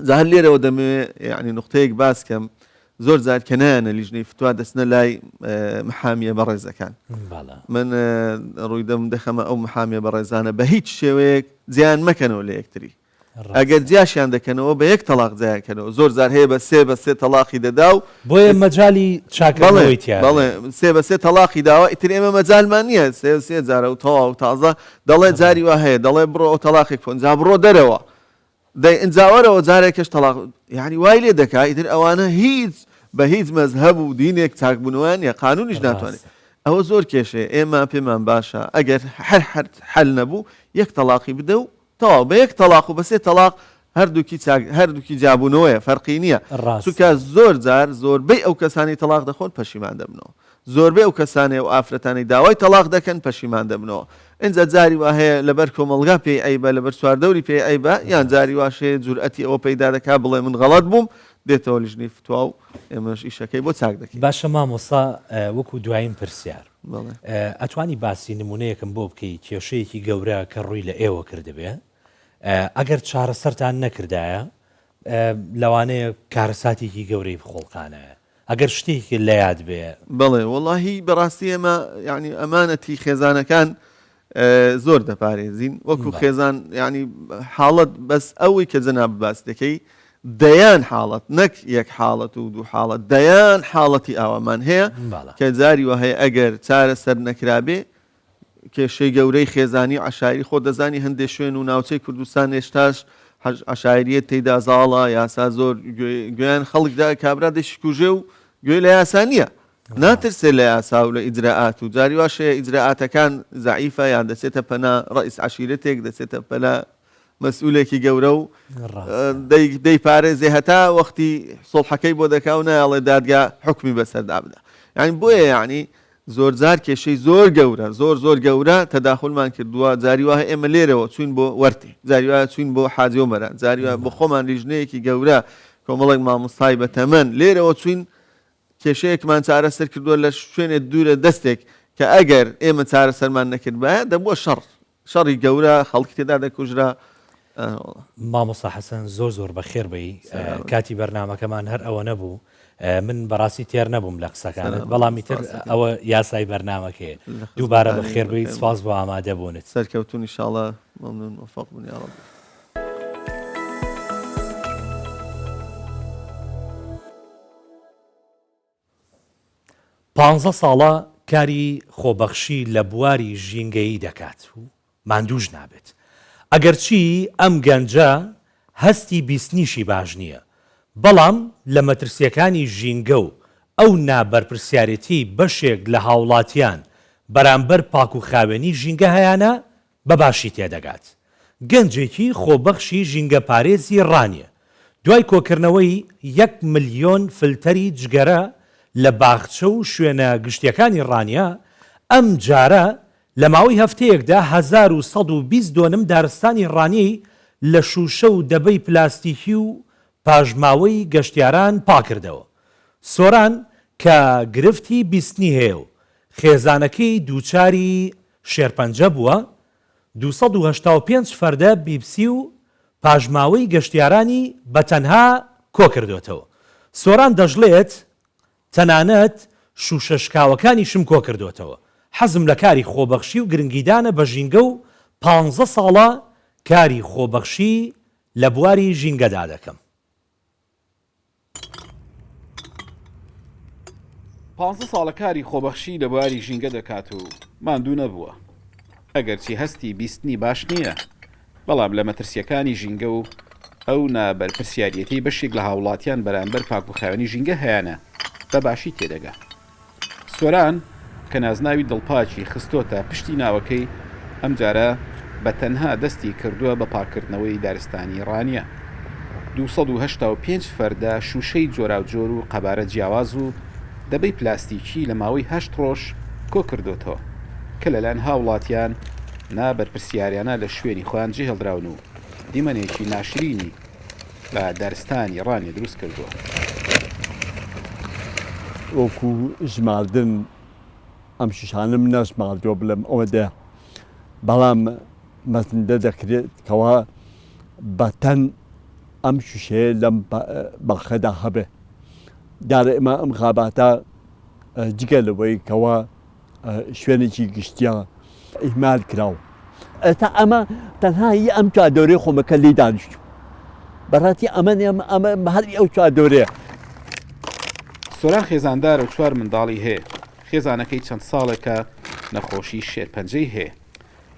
جا هەر لێرەوە دەمەوێت یعنی نقطەیەک باس کەم زۆر جار کە نایەنە لیژنەی فتوا دەستنە لای محامیە بەڕێزەکان من ڕووی دەم دەخەمە ئەو محامیە بەڕێزانە بە هیچ شێوەیەک جیان مەکەنەوە لە یەکتری ئەگەر جیاشیان دەکەنەوە بە یەک تەلاق جیانکەنەوە زۆر جار هەیە بە سێ تەلاقی دەدا و بۆیە مەجای چاکەڵێ بەڵێ بە سێ تەلاقی داوە ئیتر ئێمە مەجالمان نییە سێ جارە و تەواو و تازە دەڵێ جاری وا هەیە دەڵێ بڕۆ ئەو تەلاقی کۆن جا بڕۆ دەرەوە ئەنجاوەرەوە جارێکش تەلاق یعنی وای لێ دەکا ئیتر ئەوانە هیچ بە هیچ مەزهەب و دینێک چاکبوونەوەیان یا قانونیش ناتوانێت ئەوە زۆر کێشەیە ئێمە پێمان باشە ئەگەر هەر حەل نەبوو یەک تەلاقی بدە و تەواو بە یەک تەلاق و بە سێ تەلاق هەردووکی جابوونەوەیە فەرقی نییە چونکە زۆر جار زۆربەی ئەو کەسانی تەلاق دەخۆن پەشیمان دەبنەوە زۆربەی ئەو کەسانێ و ئافرەتانی داوای تەلاق دەکەن پەشیمان دەبنەوە ئەنجا جاری وا هەیە لەبەر کۆمەڵگا پێی ئەیبە لەبەر سواردەوری پێی ئەیبە یان جاری واشەیە جورئەتی ئەوە پەیدا دەکا بڵێ من غەڵەت بووم دێتەوە لیژنەی فتوا و ئێمەش ئیشەکەی بۆ چاک دەکەین باشە مامۆستا وەکو دوایین پرسیار ئەتوانی باسی نمونەیەکم بۆ بکەی کێشەیەکی گەورە کە ڕووی لە ئێوە کردبێ ئەگەر چارەسەرتان نەکردایە لەوانەیە کارەساتێکی گەورەی بخۆڵقانەیە ئەگەر شتێکی لە یاد بێ بڵێ وەڵاهی بەڕاستی ئێمە یعنی ئەمانەتی خێزانەکان زۆر دەپارێزین وەکو خێزان ینی حاڵەت بەس ئەوەی کە جەناب باس دەکەی دەیان حاڵەت نەک یەک حاڵەت و دوو حاڵەت دەیان حاڵەتی ئاوامان هەیە کە جاری وە هەیە ئەگەر چارەسەر نەکرابێ کێشەی گەورەی خێزانی عەشایری خۆ دەزانی هەندێک شوێن و ناوچەی کوردستان هێشتاش عەشایریەت تێیدا زاڵە یاسا زۆر گوێیان خەڵکدا کابرا دەشکوژێ و گوێی لە یاسا نییە ناترسێ لە یاسا و لە ئیجراعات و جاری واشەیە ئیجراعاتەکان زەعیفە یان دەچێتە پەنا ڕئیس عەشیرەتێک دەچێتە پەنا مەسئولێکی گەورە و دەیپارێزێ هەتا وەختی سڵحەکەی بۆ دەکا و نایڵێ دادگا حکمی بەسەردا بدە یعنی بۆیە یعنی زۆر جار کێشەی زۆر گەورە زۆر گەورە تەداخولمان کردووە جاری وایە ئێمە لێرەوە چوین بۆ وەرتێ جاری وایە چوین بۆ حاجی و مەران جاری وایە بۆ خۆمان لیژنەیەکی گەورە کۆمەڵێک مامۆستای بەتەمەن لێرەوە چوین کێشەیەکمان چارەسەر کردووە لە شوێنێ دوورە دەستێک کە ئەگەر ئێمە چارەسەرمان نەکرد بایە دەبووە شەڕی گەورە خەڵکی تێدا دەکوژرا مامۆستا حەسەن زۆر بەخێر بی کاتی بەرنامەکەمان هەر ئەوە نەبوو من بەڕاستی تێر نەبووم لە قسەکانت بەڵامی تر ئەوە یاسای بەرنامەکەیە دووبارە بەخێر بی سپاس بۆ ئامادەبوونت سەرکەوتون ئینشاڵڵا مەمنون موفق بن یا رب 15 ساڵە کاری خۆبەخشی لە بواری ژینگەیی دەکات و ماندووش نابێت. ئەگەرچی ئەم گەنجە هەستی بیستنیشی باش نییە، بەڵام لە مەترسیەکانی ژینگە و ئەو نابەرپرسیارەتی بەشێک لە هاوڵاتیان بەرامبەر پاک و خاوێنی ژینگە هەیانە بەباشی تێدەگات. گەنجێکی خۆبەخشی ژینگە پارێزی ڕانیە. دوای کۆکردنەوەی 1 ملیۆن فلتەری جگەرە لە باخچە و شوێنە گشتیەکانی ڕانیا، ئەم جارە لە ماوەی هەفتەیەکدا 1120 دۆنم دارستانی ڕانی لە شوشە و دەبەی پلاستیکی و پاژماوەی گەشتیاران پاکردەوە. سۆران کە گرفتی بیستنی هەیە و خێزانەکەی دووچاری شێرپەنجە بووە، 285 فەردە بیبسی و پاژماوەی گەشتیارانی بەتەنها کۆکردوێتەوە. سۆران دەژڵێت تەنانەت شوشەشکاوەکانیشم کۆکردوێتەوە. حەزم لە کاری خۆبەخشی و گرنگیدانە بە ژینگە و 15 ساڵە کاری خۆبەخشی لە بواری ژینگەدا دەکەم. 15 ساڵە کاری خۆبەخشی لە بواری ژینگە دەکات و ماندوو نەبووە. ئەگەرچی هەستی بیستنی باش نییە، بەڵام لە مەترسیەکانی ژینگە و ئەو نابەرپرسیارەتی بەشێک لە هاوڵاتیان بەرامبەر پاک و خاوێنی ژینگە هەیەە بەباشی تێدەگا. سۆران کە نازناوی دڵپاچی خستۆتە پشتی ناوەکەی، ئەم جارە بە تەنها دەستی کردووە بە پاکردنەوەی دارستانی ڕانیە. 285 فەردە شوشەی جۆراوجۆر و قەبارە جیاواز و دەبەی پلاستیکی لە ماوەی 8 ڕۆژ کۆ کردوتەوە کە لەلایەن هاوڵاتیان نابەرپرسیاریانە لە شوێنی خۆیان جێ هەڵدراون و دیمەنێکی ناشرینی لە دارستانی ڕانی دروست کردووە. وەکو ژماردن ئەم ششانم نەژماردووە بڵم ئەوەدە، بەڵام مەزندە دەکرێت کەوا بەتەن ئەم شوشەیە لەم باخەدا هەبێ. دارە ئێمە ئەم خاباتە جگە لەوەی کەوا شوێنێکی گشتیە ئیهمال کراوە. ئێستا ئەمە تەنها هی ئەم چوادۆرەی خۆمەکە لێ دانیشتوو. بەڕاستی ئەمە هەری ئەو چوادۆرەیە. سۆران خێزاندار و 4 منداڵی هەیە. خێزانەکەی چەند ساڵێکە نەخۆشی شێرپەنجەی هەیە.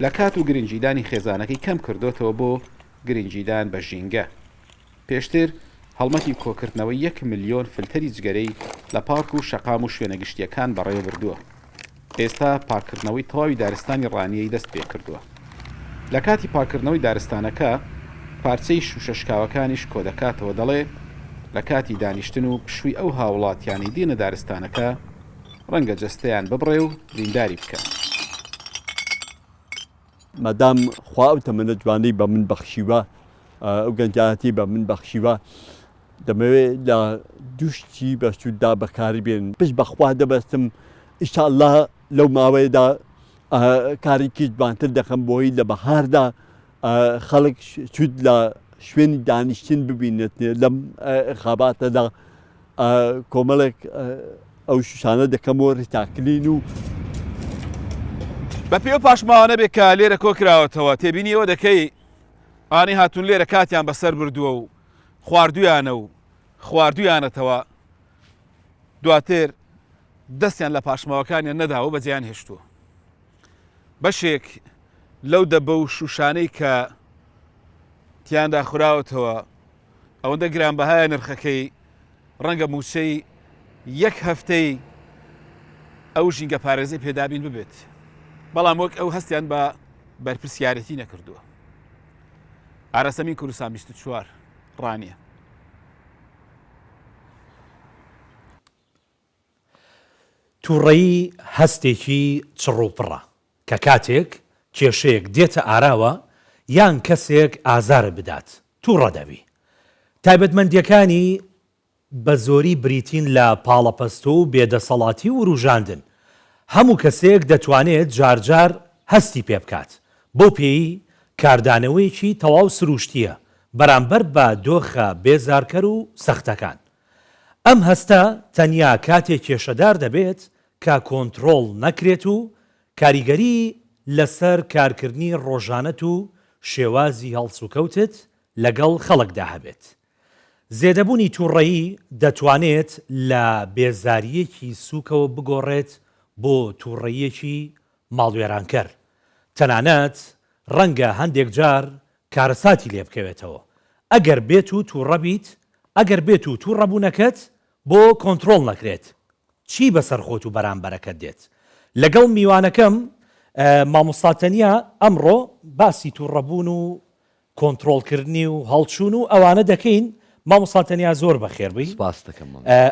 لە کات و گرنگیدانی خێزانەکەی کەم کردوتەوە بۆ گرنگیدان بە ژینگە. پێشتر هەڵمەتی کۆکردنەوەی 1 ملیۆن فلتەری جگەرەی لە پارک و شەقام و شوێنە گشتیەکان بەڕێوە بردووە. ئێستا پاکردنەوەی تەواوی دارستانی ڕانیەی دەست پێ کردووە. لە کاتی پاکردنەوەی دارستانەکە پارچەی شوشەشکاوەکانیش کۆ دەکاتەوە، دەڵێ لە کاتی دانیشتن و پشووی ئەو هاوڵاتیانی دینە دارستانەکە ڕەنگە جەستەیان ببڕێ و دینداری بکە. مەدام خوا ئەو تەمەنە جوانەی بە من بەخشیوە، ئەو گەنجایەتی بە من بەخشیوە، دەمەوێت لە دووشتی بەسووددا بەکاری بێن. پشت بەخوا دەبەستم ئینشاءالله لەو ماوەیەدا کارێکی جوانتر دەکەم بۆی لە بەهاردا خەڵک سوود لە شوێنی دانیشتن ببینێت. لەم خاباتەدا کۆمەڵێک ئەو شوشانە دەکەمەوە ڕیتاکلین و بە پێ و پاشماوانە بێت کە لێرە کۆکراوەتەوە تێبینیەوە دەکەی ئانی هاتوون لێرە کاتیان بەسەر بردووە و خواردویانە و خواردویانەتەوە، دواتر دەستیان لە پاشماوەکانیان نەداوە بەجیان هێشتووە. بەشێک لەو دەبە و شوشانەی کە تیاندا خوراوەتەوە ئەوەندە گرانبەهایە نرخەکەی ڕەنگە موچەی 1 هەفتەی ئەو ژینگە پارێزەی پێدابین ببێت، بەڵام وەک ئەو هەستیان بە بەرپرسیارەتی نەکردووە. ئارەسەمی کوردستان 24 ڕانیە. تووڕەیی هەستێکی چڕوپڕە کە کاتێک کێشەیەک دێتە ئاراوە یان کەسێک ئازارە بدات تووڕە دەبی. تایبەتمەندیەکانی بە زۆری بریتین لە پاڵەپەستۆ و بێدەسەڵاتی و ڕوژاندن. هەموو کەسێک دەتوانێت جارجار هەستی پێ بکات، بۆ پێی کاردانەوەیکی تەواو سروشتیە بەرامبەر بە دۆخە بێزارکەر و سەختەکان. ئەم هەستە تەنیا کاتێک کێشەدار دەبێت کە کۆنتڕۆڵ نەکرێت و کاریگەری لەسەر کارکردنی ڕۆژانەت و شێوازی هەڵسوکەوتت لەگەڵ خەڵکدا هەبێت. زێدەبوونی تووڕەیی دەتوانێت لە بێزاریەکی سووکەوە بگۆڕێت بۆ تووڕەیەکی ماڵوێرانکەر تەنانەت ڕەنگە هەندێک جار کارەساتی لێ بکەوێتەوە ئەگەر بێت و تووڕەبوونەکەت بۆ کۆنتترۆل نەکرێت چی بەسەر خۆت و بەرامبەرەکەت دێت لەگەڵ میوانەکەم مامۆستاتەنیا ئەمڕۆ باسی تووڕەبوون و کۆنتترۆلکردنی و هەڵچوون و ئەوانە دەکەین مامۆستاتەنیا زۆر بەخێربی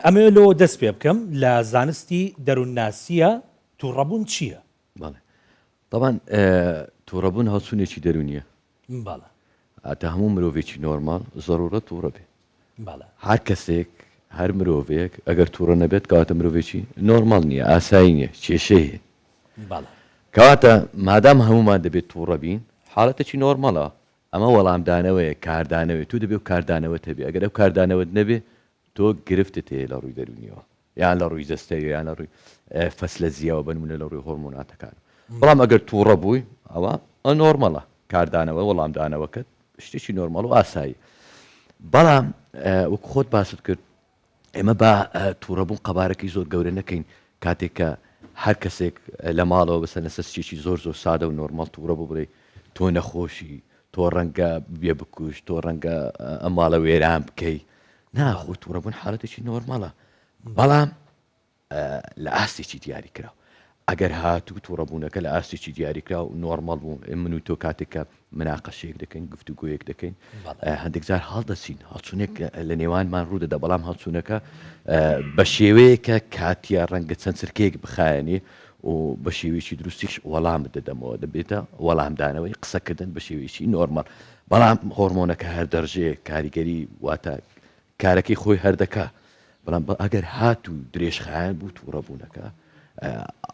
ئەمێ لەوە دەست پێ بکەم لە زانستی دەروونناسیە تووڕەبوون چییە؟ طبعا تووڕەبوون هەڵچوونێکی دەرونیە ئەتە هەموو مرۆڤێکی نۆرمال زەرورە تووڕە بێ هەر کەسێک هەر مرۆڤێک ئەگەر تووڕە نەبێت کەواتە مرۆڤێکی نۆرمال نییە ئاسایی نییە کێشەیە کەواتە مادام هەمومان دەبێت تووڕە بین حاڵەتێکی نۆرمەڵە ئەمە وەڵامدانەوەیە کاردانەوەی تو دەبێت و کاردانەوەت هەبێ ئەگەر ئەو کاردانەوەت نەبێ تۆ گرفتت هەیە لە ڕووی دەرونیەوە یان لە ڕووی جەستەوی یان لە ڕووی فەسلە زیاوە بنمونە لە ڕووی هۆرمۆناتەکان بەڵام ئەگەر تووڕە بووی ئەوە نۆرمەڵە کاردانەوە وەڵامدانەوەکەت شتێکی نۆرمەڵ و ئاسایی بەڵام وەکو خۆت باست کرد ئێمە بە تووڕەبوون قەبارەکەی زۆر گەورە نەکەین کاتێک کە هەر کەسێک لە ماڵەوە بەسەر لەسەرچێکی زۆر سادە و نۆرمال تووڕە بوو بڵێ تۆ نەخۆشی تۆ ڕەنگە بێ بکوش تۆ ڕەنگە ئەم ماڵە وێران بکەی ناخۆ تووڕەبوون حالەتێکی نۆرمەڵە بەڵام لە ئاستێکی دیاری کراوە ئەگەر هاتوو تووڕەبوونەکە لە ئاستێکی دیاریکرا و نۆرمەڵ بوو من و تۆ کاتێککە مناقەشەیەک دەکەین گفتوگویەک دەکەین هەندێک جار هەڵدەچین هەڵچوونێک لە نێوانمان ڕوودەدا بەڵام هەڵچوونەکە بە شێوەیەکە کاتیا ڕەنگە چەند سرکەیەک بخایەنێ و بە شێوەیەکی دروستیش وەڵام بدەدەمەوە دەبێتە وەڵامدانەوەی قسەکردن بە شێوەیەکی نۆرمەڵ بەڵام هۆرمۆنەکە هەر دەرژەیە کاریگەری واتە کارەکەی خۆی هەردەکە بەڵام ئەگەر هاتوو درێژخایەن بوو تووڕەبوونەکە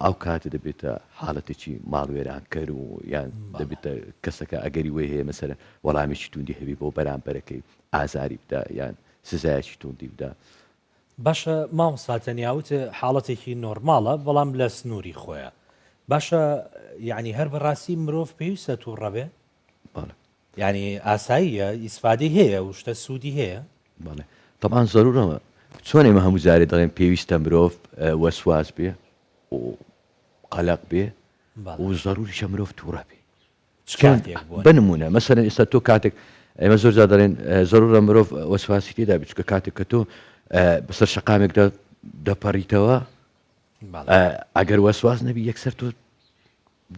ئەو کاتە دەبێتە حاڵەتێکی ماڵوێرانکەر و یان دەبێتە کەسەکە ئەگەری وێ هەیە مەسەرەن وەڵامێکی توندی هەبی بۆ بەرامبەرەکەی ئازاری بدا یان سزایەکی توندی بدا باشە مامۆستاتەنیاوت حاڵەتێکی نۆرماڵە بەڵام لە سنووری خۆیە باشە یعنی هەر بەڕاستی مرۆڤ پێویستە تووڕە بێ یعنی ئاساییە ئیسفادی هەیە و شتە سوودی هەیە طبعا زەرورەوە چۆن ئێمە هەموو جارێ دەڵێن پێویستە مرۆڤ وەسواس بێ و قەلق بێ و زەروریشە مرۆڤ تووڕە بێ بنمونە مەسەرەن ئێستا تۆ کاتێک ئێمە زۆر جار دەڵێن زەرورە مرۆڤ وەسواسی تێدا بێت چونکە کاتێک کە تۆ بەسەر شەقامێکدا دەپەڕیتەوە ئەگەر وەسواس نەبی یەکسەر تۆ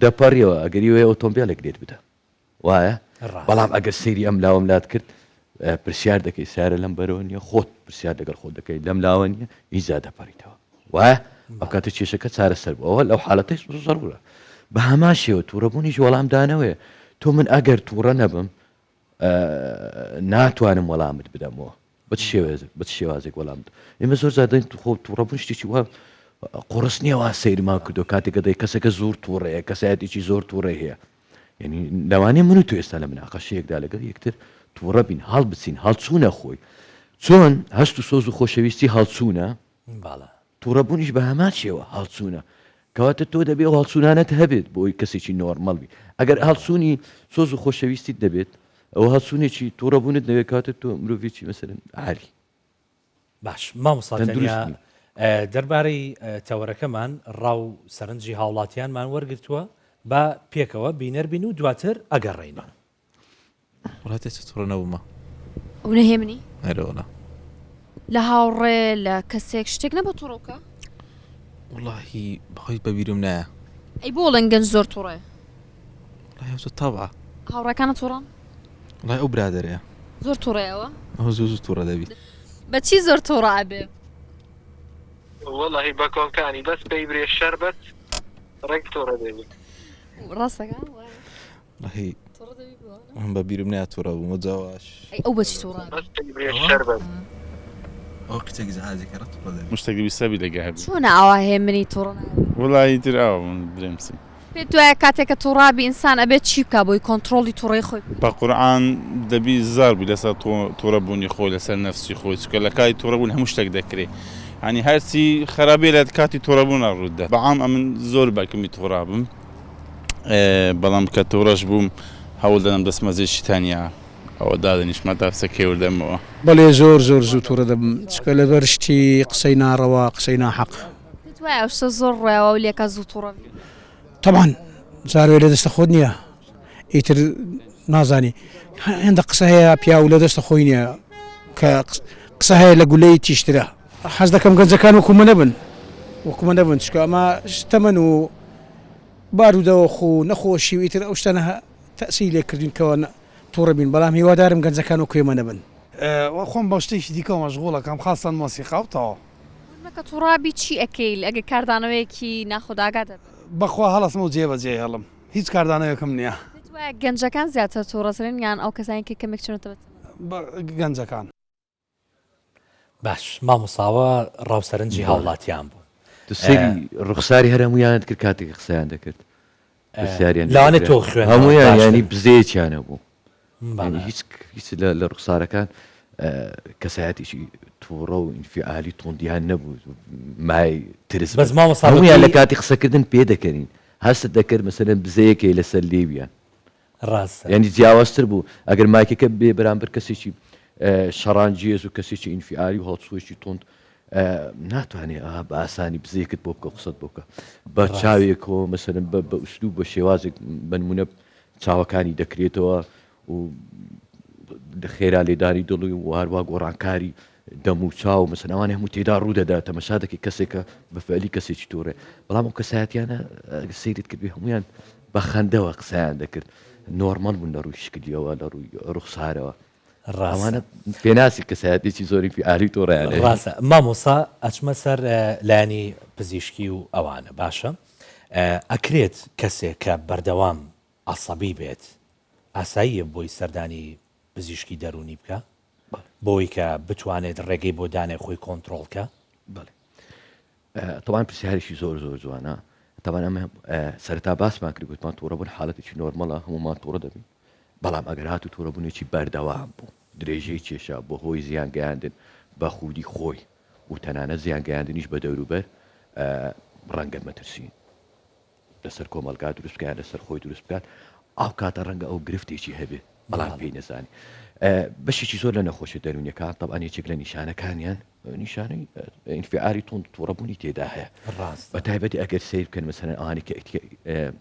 دەپەڕیەوە ئەگەری وێ ئۆتۆمبیلێک لێت بدە وایە بەڵام ئەگەر سەیری ئەم لاوەم لات کرد پرسیار دەکەی سارە لەم بەرەوە نیە خۆت پرسیار لەگەڵ خۆت دەکەی لەم لاوە نیە ئیزا دەپەڕیتەوە وایە ئەو کاتە کێشەکە چارەسەر بووەوە لەو حاڵەتەی زەرورە بە هەمان شێوە تووڕەبوونیش وەڵامدانەوەیە تۆ من ئەگەر تووڕە نەبم ناتوانم وەڵامت بدەمەوە بە شێوازێک وەڵامت ئێمە زۆر زادەین خۆ تووڕەبوون شتێکی وە قڕست نییە وا سەیرمان کردو کاتێکە دەی کەسەکە زۆر تووڕەیە کەسایەتێکی زۆر تووڕێ هەیە یعنی لەوانەیە من و تو ئێستا لە مناقەشەیەکدا لەگەڵ یەکتر تووڕە بین هەڵ بچین هەڵچوونە خۆی چۆن هەست و سۆز و خۆشەویستی هەڵچوونە تووڕەبوونیش بە هەمان شێوە هەڵچوونە کەواتە تۆ دەبێت هەڵچوونانت هەبێت بۆی کەسێکی نۆرمەڵبی ئەگەر هەڵچوونی سۆز و خۆشەویستیت دەبێت ئەوە هەڵچوونێکی تووڕەبوونت دەوێت کاتە تۆ مرۆڤێکی مەسەرەن عالی باش مامۆستاتەنیا دەربارەی تەوەرەکەمان ڕاو سەرنجی هاوڵاتیانمان وەرگرتووە بە پێکەوە بینەربین و دواتر ئەگەڕێنەوە وڵاتێ تووڕە نەبوومە ئەو نەهێ منی هەرەوەە لە هاوڕێ لە کەسێک شتێک نەبە تووڕۆکە وڵاهی بەخۆی بەبیرم نایە ئەی بۆ لەنگەن زۆر تووڕێ وڵای تەبع هاوڕەکانە تووڕان وڵای ئەو برادەرەیە زۆر تووڕێەوە ئەو زوو تووڕە دەبیت بەچی زۆر تووڕە ئەبێ وڵی بە کۆنکانی بەس پێی برێ شەربەت ڕێک تووڕە دەبێت ڕاستەکە وڵاهی من بەبیرم نایە تووڕە بوومە جاواش ئەو بەچی تووڕە بەس پێی برێ شەربەت ئەو کچێک جەهازی کە تووڕە دەبێت مشتێکی بیسەبی لەگە چۆنە ئەوە هەیە منی تووڕە وڵی تر ئەوە من برێمسی پێت وایە کاتێککە تووڕابی ئینسان ئەبێت چی بکە بۆی کۆنتترۆلی تووڕەی خۆی بە قورعان دەبی زاربی لەسەر تووڕەبوونی خۆی لەسەر نەفسی خۆی چکە لە کاتی تووڕەبوون هەموو شتێک دەکرێت ینی هەرچی خراپێ لە کاتی تووڕەبوون ڕوودا بەعام ئەمن زۆر باکەمی تووڕابم بەڵام کە تووڕەش بووم هەوڵ دەدەم دەستمەزێکی تەنیا ئەوە دادەنیشمە تاپسە کێوردەمەوە بەڵێ زۆر زۆر زوو تووڕە دەبم چکە لەبەر شتی قسەی ناڕەوا قسەی ناحەق وایە شتە زۆر ڕێەوە و لێکە زوو تووڕەبی طبعا زاروێ لە دەستە خۆت نییە ئیتر نازانی هەندە قسە هەیە پیا و لە دەستە خۆی نییە کە قسە هەیە لە گولەی تیشترە حەز دەکەم گەنجەکان وەکومە نەبن وەکومە نەبن چکە ئەمە تەمەن و بارودەوە خۆ نەخۆشی و ئیتر ئەو شتانە تەسی لێکردینکەوە تووڕەبین بەڵام هیوادارم گەنجەکان و کوێمە نەبن خۆم بە شتێکی دیکە مەشغوڵەکەم خاستان مۆسیقاوتەوە مەکە تووڕابی چی ئەکەیل ئەگە کاردانەوەیەکی ناخۆداگا دەبێت بەخوا هەڵەسم و جێبەجێ هەڵم هیچ کاردانەوەکەم نییە وایە گەنجەکان زیاتر تووڕەسرین یان ئەو کەسانی کەمێک چونەتەوە گەنجەکان باش مامۆساوە ڕاوسەرنجی هاوڵاتیان بوو دوسری ڕوخساری هەرمویانت کرد کاتێک قسەیان دەکرد لەوانێت تۆ خوێن هەمویان ینی بزەیەکیانە بوو هیچ لە ڕوخسارەکان کەسایەتیشی تووڕە و ئینفعالی تۆندیان نەبوو مای ترس هەمویان لە کاتی قسەکردن پێ دەکەین هەست دەکرد مەسەرەن بزەیەکەی لەسەر لێویان ڕاست ینی جیاوازتر بوو ئەگەر مایکەکە بێ بەرامبەر کەسێکی شەڕانجیێز و کەسێکی ئینفعالی و هەڵسوۆشی تۆند ناتوانێت بە ئاسانی بزەیەکت بۆ بکە قسەت بۆکە بە چاوێکەوە مەسەرەن بە ئوسلوب بە شێوازێک بنمونە چاوەکانی دەکرێتەوە و خێرا لێداری دڵی و هەروە گۆڕانکاری دەم و چاو مەسەنەوانێ هەموو تێدا ڕوودەدا تەمەشا دەکەی کەسێکە بەفعلی کەسێکی تۆڕێ بەڵام ئەو کەسایەتیانە سەیرت کردوی هەمویان بە خەندەوە قسەیان دەکرد نۆرمال بوون لە ڕووی شکلیەوە لە ڕووی ڕوخسارەوە ڕاوانە پێناسی کەسایەتێکی زۆری ئالی تۆڕیانە ڕاستە مامۆسا ئەچمە سەر لایانی پزیشکی و ئەوانە باشە ئەکرێت کەسێک کە بەردەوام عەسەبی بێت ئاساییە بۆی سەردانی پزیشکی دەرونی بکە بۆی کە بتوانێت ڕێگەی بۆ دانێ خۆی کۆنتترۆلکە تەوان پرسیارێکی زۆر زۆر جوانە تەوان ئەمە سەرتا باسمان کرد گوتمان تووڕەبوون حاڵەتێکی نۆرمەڵە هەمومان تووڕە دەبین بەڵام ئەگەر هاتو تووڕەبوونێکی بەردەوام بوو درێژەی کێشا بۆ هۆی زیان گەیاندن بە خودی خۆی و تەنانە زیان گەیاندنیش بە دەوروبەر ڕەنگە مەترسین لەسەر کۆمەلگا دروست بکات لەسەر خۆی دروست بکات ئەو کاتە ڕەنگە ئەو گرفتێکی هەبێ بەڵام پێی نەزانی بەشێکی زۆر لە نەخۆشی دەرونیەکان تەبعاً یەکێک لە نیشانەکانیان نیشانەی ئینفعالی تۆند تووڕەبوونی تێدا هەیە بە تایبەتی ئەگەر سیر بکەن مەسەلەن ئەوانی کە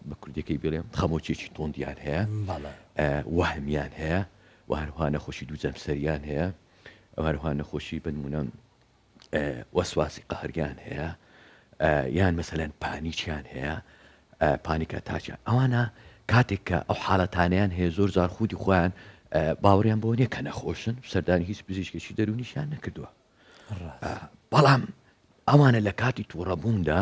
بە کوردەکەی بڵێم خەمۆکێکی تۆندیان هەیە وەهمیان هەیە و هەروها نەخۆشی دووجەمسەریان هەیە ئەو هەروها نەخۆشی بنمونە وەسواسی قەهرگیان هەیە یان مەسەلەن پانیکیان هەیە پانیکە تاچە ئەوانە کاتێک کە ئەو حاڵەتانیان هەیە زۆر جار خودی خۆیان باوەڕیان بۆ نییە کە نەخۆشن سەردانی هیچ پزیشکێکی دەرونیشیان نەکردووە بەڵام ئەوانە لە کاتی تووڕەبووندا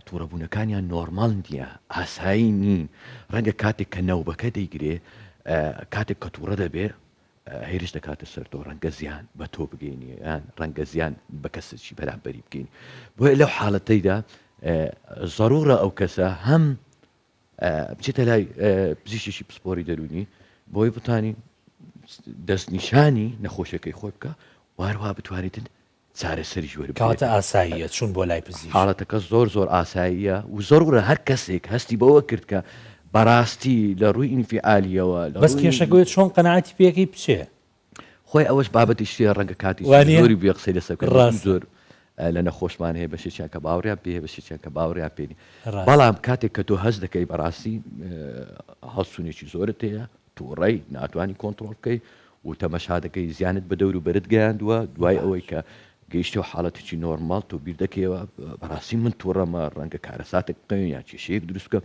تووڕەبوونەکانیان نۆرمال نییە ئاسایی نین ڕەنگە کاتێک کە نەوبەکە دەیگرێ کاتێک کە تووڕە دەبێ هێرش دەکاتە سەر تۆ ڕەنگە زیان بە تۆ بگەینی یان ڕەنگە زیان بە کەسێکی بەرامبەری بکەین بۆیە لەو حاڵەتەیدا ضرورە ئەو کەسە هەم بچێتە لای پزیشکی پسپۆری دەرونی بۆی بتانی دەستنیشانی نەخۆشیەکەی خۆی بکە و هەروها بتوانیتن چارەسەری ژوەر کاتە ئاساییە چون بۆ لای پزیشک حاڵەتەکە زۆر زۆر ئاساییە و زۆرورە هەر کەسێک هەستی بەوە کرد کە بەڕاستی لە ڕووی ئینفعالیەوە بەس کێشەگوێت چۆن قەنەعاتی پێەکەی بچێ خۆی ئەوەش بابەتی شتێ ڕەنگە کاتی زۆری بێ قسەی لەسەر زۆر لە نەخۆشمان هەیە بەشێکیان کە باوەڕیان پێ بەشێکیان کە باوەڕیان پێنی بەڵام کاتێک کە تۆ هەست دەکەی بەڕاستی هەڵسوونێکی زۆرت هەیە تووڕەی ناتوانانی کۆنتترۆل بکەی و تەمەشا دەکەی زیانت بە دەور و بەرت گەیاندووە دوای ئەوەی کە گەیشتە و حاڵەتێکی نۆرمال تۆ بیر دەکەیەوە بەڕاستی من تووڕەمە ڕەنگە کارەساتێک بکەین یان کێشەیەک دروست بکەم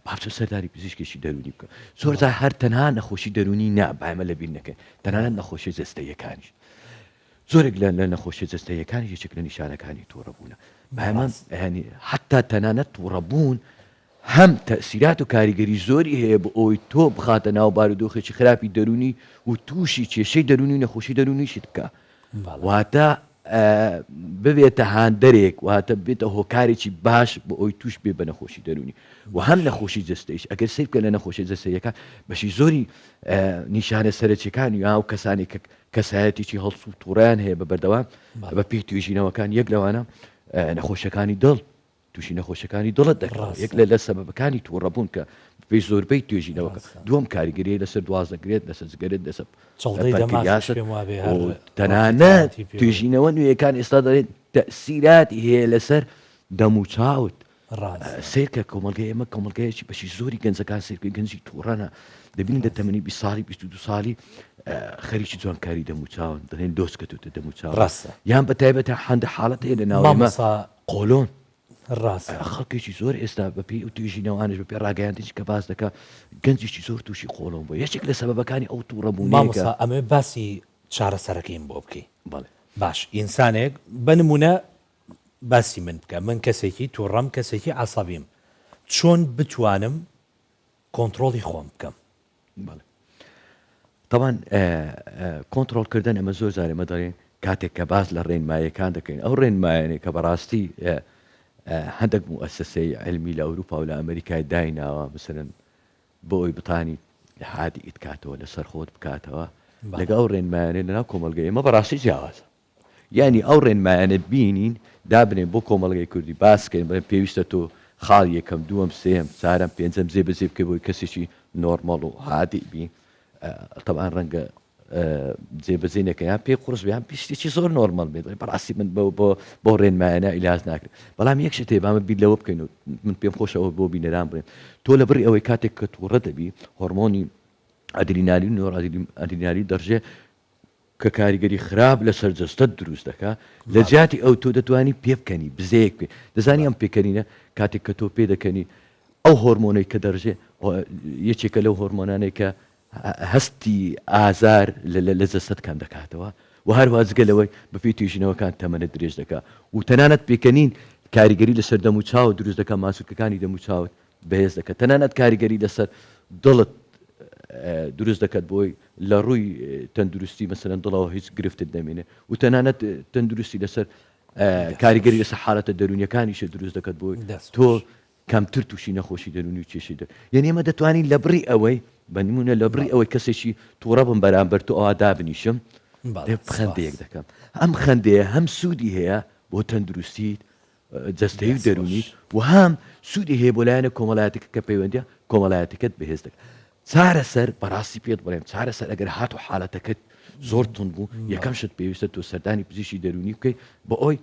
باچە سەرداری پزیشکێکی دەرونی بکە زۆرجار هەر تەنها نەخۆشی دەرونی نابایمە لە بیر نەکەن تەنانەت نەخۆشی جەستەیەکانیش زۆرێک لە نەخۆشی جەستەیەکانی یەکێک لە نیشانەکانی تووڕەبوونە بەهەمان ینی حتا تەنانەت تووڕەبوون هەم تەسیرات و کاریگەری زۆری هەیە بۆ ئەوی تۆ بخاتە ناو بارودۆخێکی خراپی دەرونی و تووشی کێشەی دەرونی نەخۆشی دەرونیشت بکە واتە ببێتە هاندەرێک واتە بێتە هۆکارێکی باش بۆ ئەوی توش بێ بە نەخۆشی دەرونی و هەم نەخۆشی جەستەیش ئەگەر سیر بکە لە نەخۆشی جەستەیەەکان بەشی زۆری نیشانە سەرچیەکانی یا و کەسانی کە کەسایەتێکی هەڵسو و تووڕیان هەیە بە بەردەوام بە پێی توێژینەوەکان یەک لەوانە نەخۆشەکانی دڵ تووشی نەخۆشەکانی دڵت دەکڕێت یەک لە سەبەبەکانی تووڕەبوون کە پێی زۆربەی توێژینەوەکە دووەم کاریگەری لەسەر دوازدەگرێت لەسەر زگەرت دەسە تەنانەت توێژینەوە نوێیەکان ئێستا دەڵێت تەسیراتی هەیە لەسەر دەم و چاوت سێکە کۆمەلگای ئەمە کۆمەلگایەکی بەشی زۆری گەنجەکان سێرکە گەنجی تووڕەنە دەبین لە تەمەنی 20 ساڵی 22 ساڵی خەریکی جوانکاری دەم و چاون دەڵێن دۆستکەوتە دەم و چاو یان بە تایبەتە هەندە حاڵەت هەیە لە ناوەمە قۆلۆن ڕاست خەڵکێکی زۆر ئێستا بەپی و توێژینەوانش بەپێ ڕاگەیاندێکی کە باس دەکە گەنجێکی زۆر تووشی قۆڵۆن بۆ یەکێک لە سەبەبەکانی ئەو تووڕەبوونەکە ئەمە باسی چارەسەرەکەیم بۆ بکەی باش ئینسانێک بنمونە باسی من بکە من کەسێکی تووڕەم کەسێکی عسەبیم چۆن بتوانم کۆنتترۆڵی خۆم بکەم طبعا کۆنتترۆلکردن ئەمە زۆر جارێ مە دەڵێن کاتێک کە باز لە ڕێنمایەکان دەکەین ئەو ڕێنمایانێک کە بەڕاستی هەندێک موسسەی علمی لە ئەوروپا و لە ئەمریکای دایناوە مثلن بۆ ئەوی بتانی هادی ئیتکاتەوە لەسەر خۆت بکاتەوە لەگە ئەو ڕێنمایانێ لەناو کۆمەلگەی ئەمە بەڕاستی جیاوازە یعنی ئەو ڕێنمایانە بینین دابنێن بۆ کۆمەلگەی کوردی باسکەین بڵێن پێویستە تۆ خاڵ یەکەم دووەم سێم چارەم پێنجەم جێبەجێ بکەی بۆی کەسێکی نۆرمەڵ و هادی بین طبعا ڕەنگە جێبەجێ نەکەیان پێ قورس بیان پشتێکی زۆر نۆرمەڵ بێت بەڕاستی من بۆ ڕێنمایانە ئیلاج ناکرێت بەڵام یەک شت بامە بیر لەوە بکەین و من پێم خۆشەوە بۆ بینەران بڵێن تۆ لە بڕی ئەوەی کاتێک کە تووڕە دەبی هۆرمۆنی ئەدرینالی و نۆڕئەدرینالی دەڕژێ کە کاریگەری خراپ لەسەر جەستەت دروست دەکات لە جیاتی ئەو تۆ دەتوانی پێ بکەنی بزەیەک پێ دەزانی ئەم پێکەنینە کاتێک کە تۆ پێ دەکەنی ئەو هۆرمۆنەی کە دەڕژێ یەکێکە لەو هۆرمۆنانەی کە هەستی ئازار لە جەستەت کەم دەکاتەوە و هەروە جگەلەوەی بەپێی توێژینەوەکان تەمەنە درێژ دەکات و تەنانەت پێکەنین کاریگەری لەسەر دەم و چاوت دروست دەکات ماسوولکەکانی دەم و چاوت بەهێز دەکات تەنانەت کاریگەری لەسەر دڵت دروست دەکات بۆی لە ڕووی تەندروستی مەسەرەن دڵەوە هیچ گرفتت دەمێنێ و تەنانەت تەندروستی لەسەر کاریگەری لەسەر حالەتە دەرونیەکانیشە دروست دەکات بۆی تۆ کەمتر تووشی نەخۆشی دەرونی و کێشی دەر یعنی ئێمە دەتوانین لە بڕی ئەوەی بەنمونە لە بڕی ئەوەی کەسێکی تووڕە بم بەرامبەر تۆ ئەوا دابنیشم خەندەیەک دەکەم ئەم خەندەیە هەم سوودی هەیە بۆ تەندروستیت جەستەی و دەرونیت و هەم سوودی هەیە بۆ لایەنە کۆمەڵایەتێکە کە پەیوەندیە کۆمەڵایەتەکەت بەهێز دەکات چارەسەر بەڕاستی پێت بڵێم چارەسەر ئەگەر هات و حالەتەکەت زۆر تون بوو یەکەم شت پێویستە تۆ سەردانی پزیشکی دەرونی بکەیت بۆ ئەوی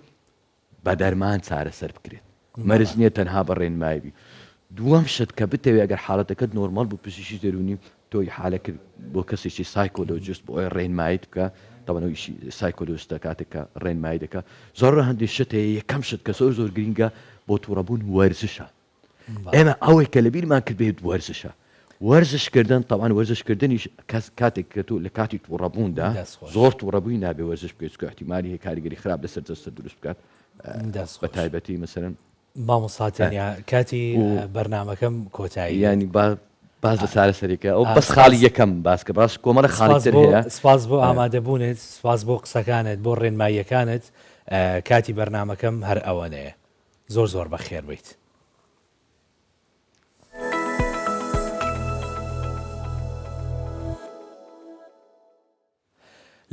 بە دەرمان چارەسەر بکرێت مەرج نییە تەنها بە ڕێنمایبی دووەم شت کە بتەوێت ئەگەر حالەتەکەت نۆرمال بوو پزیشکی دەرونی تۆی حالە کرد بۆ کەسێکی سایکۆلۆجیست بۆ ئەوی ڕێنمایت بکە تەوانەوەیشی سایکۆلۆجیستە کاتێکە ڕێنمایی دەکات زۆر هەندێک شت هەیە یەکەم شت کە زۆر گرینگە بۆ تووڕەبوون وەرزشە ئێمە ئەوەی کە لەبیرمان کرد بێت وەرزشە وەرزشکردن طبعا وەرزشکردنیش کاتێک کە تۆ لە کاتی تووڕەبووندا زۆر تووڕەبووی نابێ وەرزش بکەیت چکە احتیمالی هەیە کاریگەری خراپ لەسەر جەستە دروست بکات بە تایبەتی مەسەرەن مامۆستاتەنیا کاتی بەرنامەکەم کۆتایی ینی باز لە چارەسەرێکە ئەو بەس خاڵی یەکەم باسکە باش کۆمەڵە خاڵیتر هەیە سپاس بۆ ئامادەبوونت سپاس بۆ قسەکانت بۆ ڕێنماییەکانت کاتی بەرنامەکەم هەر ئەوەنەیە زۆر بەخێر بیت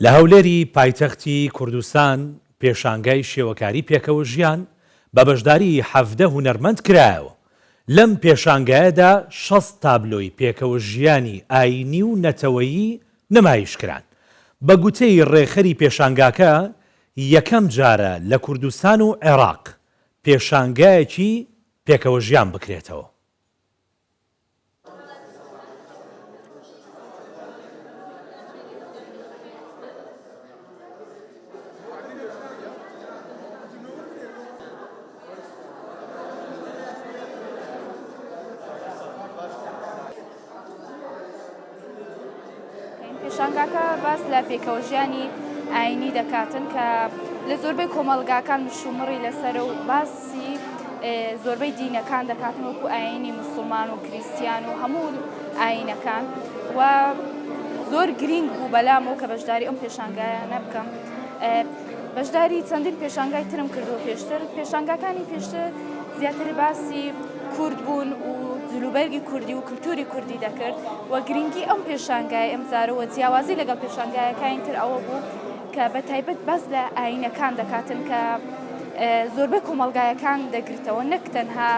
لە هەولێری پایتەختی کوردستان پێشانگای شێوەکاری پێکەوە ژیان بە بەشداری 17 هونەرمەند کرایەوە لەم پێشانگایەدا 6 تابلۆی پێکەوە ژیانی ئاینی و نەتەوەیی نمایشکران بە گوتەی ڕێخەری پێشانگاکە یەکەم جارە لە کوردستان و عێراق پێشانگایەکی پێکەوە ژیان بکرێتەوە پێشانگاکە باس لە پێکەوەژیانی ئاینی دەکاتن کە لە زۆربەی کۆمەڵگاکان مشومڕی لەسەر و باسی زۆربەی دینەکان دەکاتن وەکو ئاینی موسڵمان و کریستیان و هەموو ئاینەکان و زۆر گرنگ بوو بەلامەوە کە بەشداری ئەم پێشانگایانە بکەم بەشداری چەندین پێشانگای ترم کردو پێشتر پێشانگاکانی پێشتر زیاتر باسی کورد بوون و جلوبەرگی کوردی و کللتوری کوردی دەکرد و گرنگی ئەم پێشانگای ئەم جارەوە جیاوازی لەگەڵ پێشانگایەکانی تر ئەوە بوو کە بە تایبەت باس لە ئاینەکان دەکاتن کە زۆربەی کۆمەڵگایەکان دەگرتەوە نەک تەنها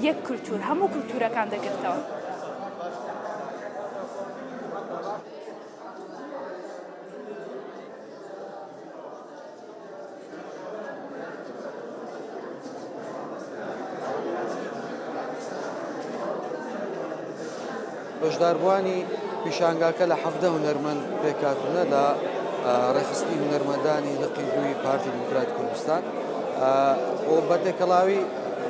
یەک کللتور هەموو کللتورەکان دەگرتەوە. بەشداربووانی پیشانگاکە لە 7 هونەرمەند پێکاتونە لە ڕێخستنی هونەرمەندانی لقی دووی پارتی دیموکرات کوردستان و بەتێکەڵاوی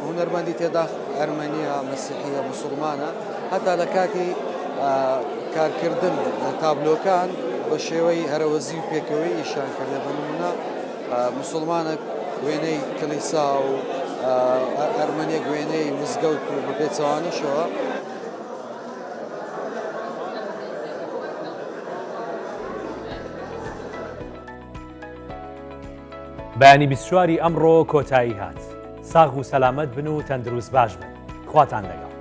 هونەرمەندی تێدا ئەرمەنیە مەسیحیە مسلمانە هەتا لە کاتی کارکردن لە تابلۆکان بە شێوەی هەرەوەزی و پێکەوەی ئیشان کردە بە نمونە مسلمانە وێنەی کلیسا و ئەرمەنیە وێنەی مزگەوت و بە پێچەوانیشەوە بەیانی 24 ئەمڕۆ کۆتایی هات. ساغ و سەلامەت بن و تەندروست باش بن. خواتان لەگەڵ.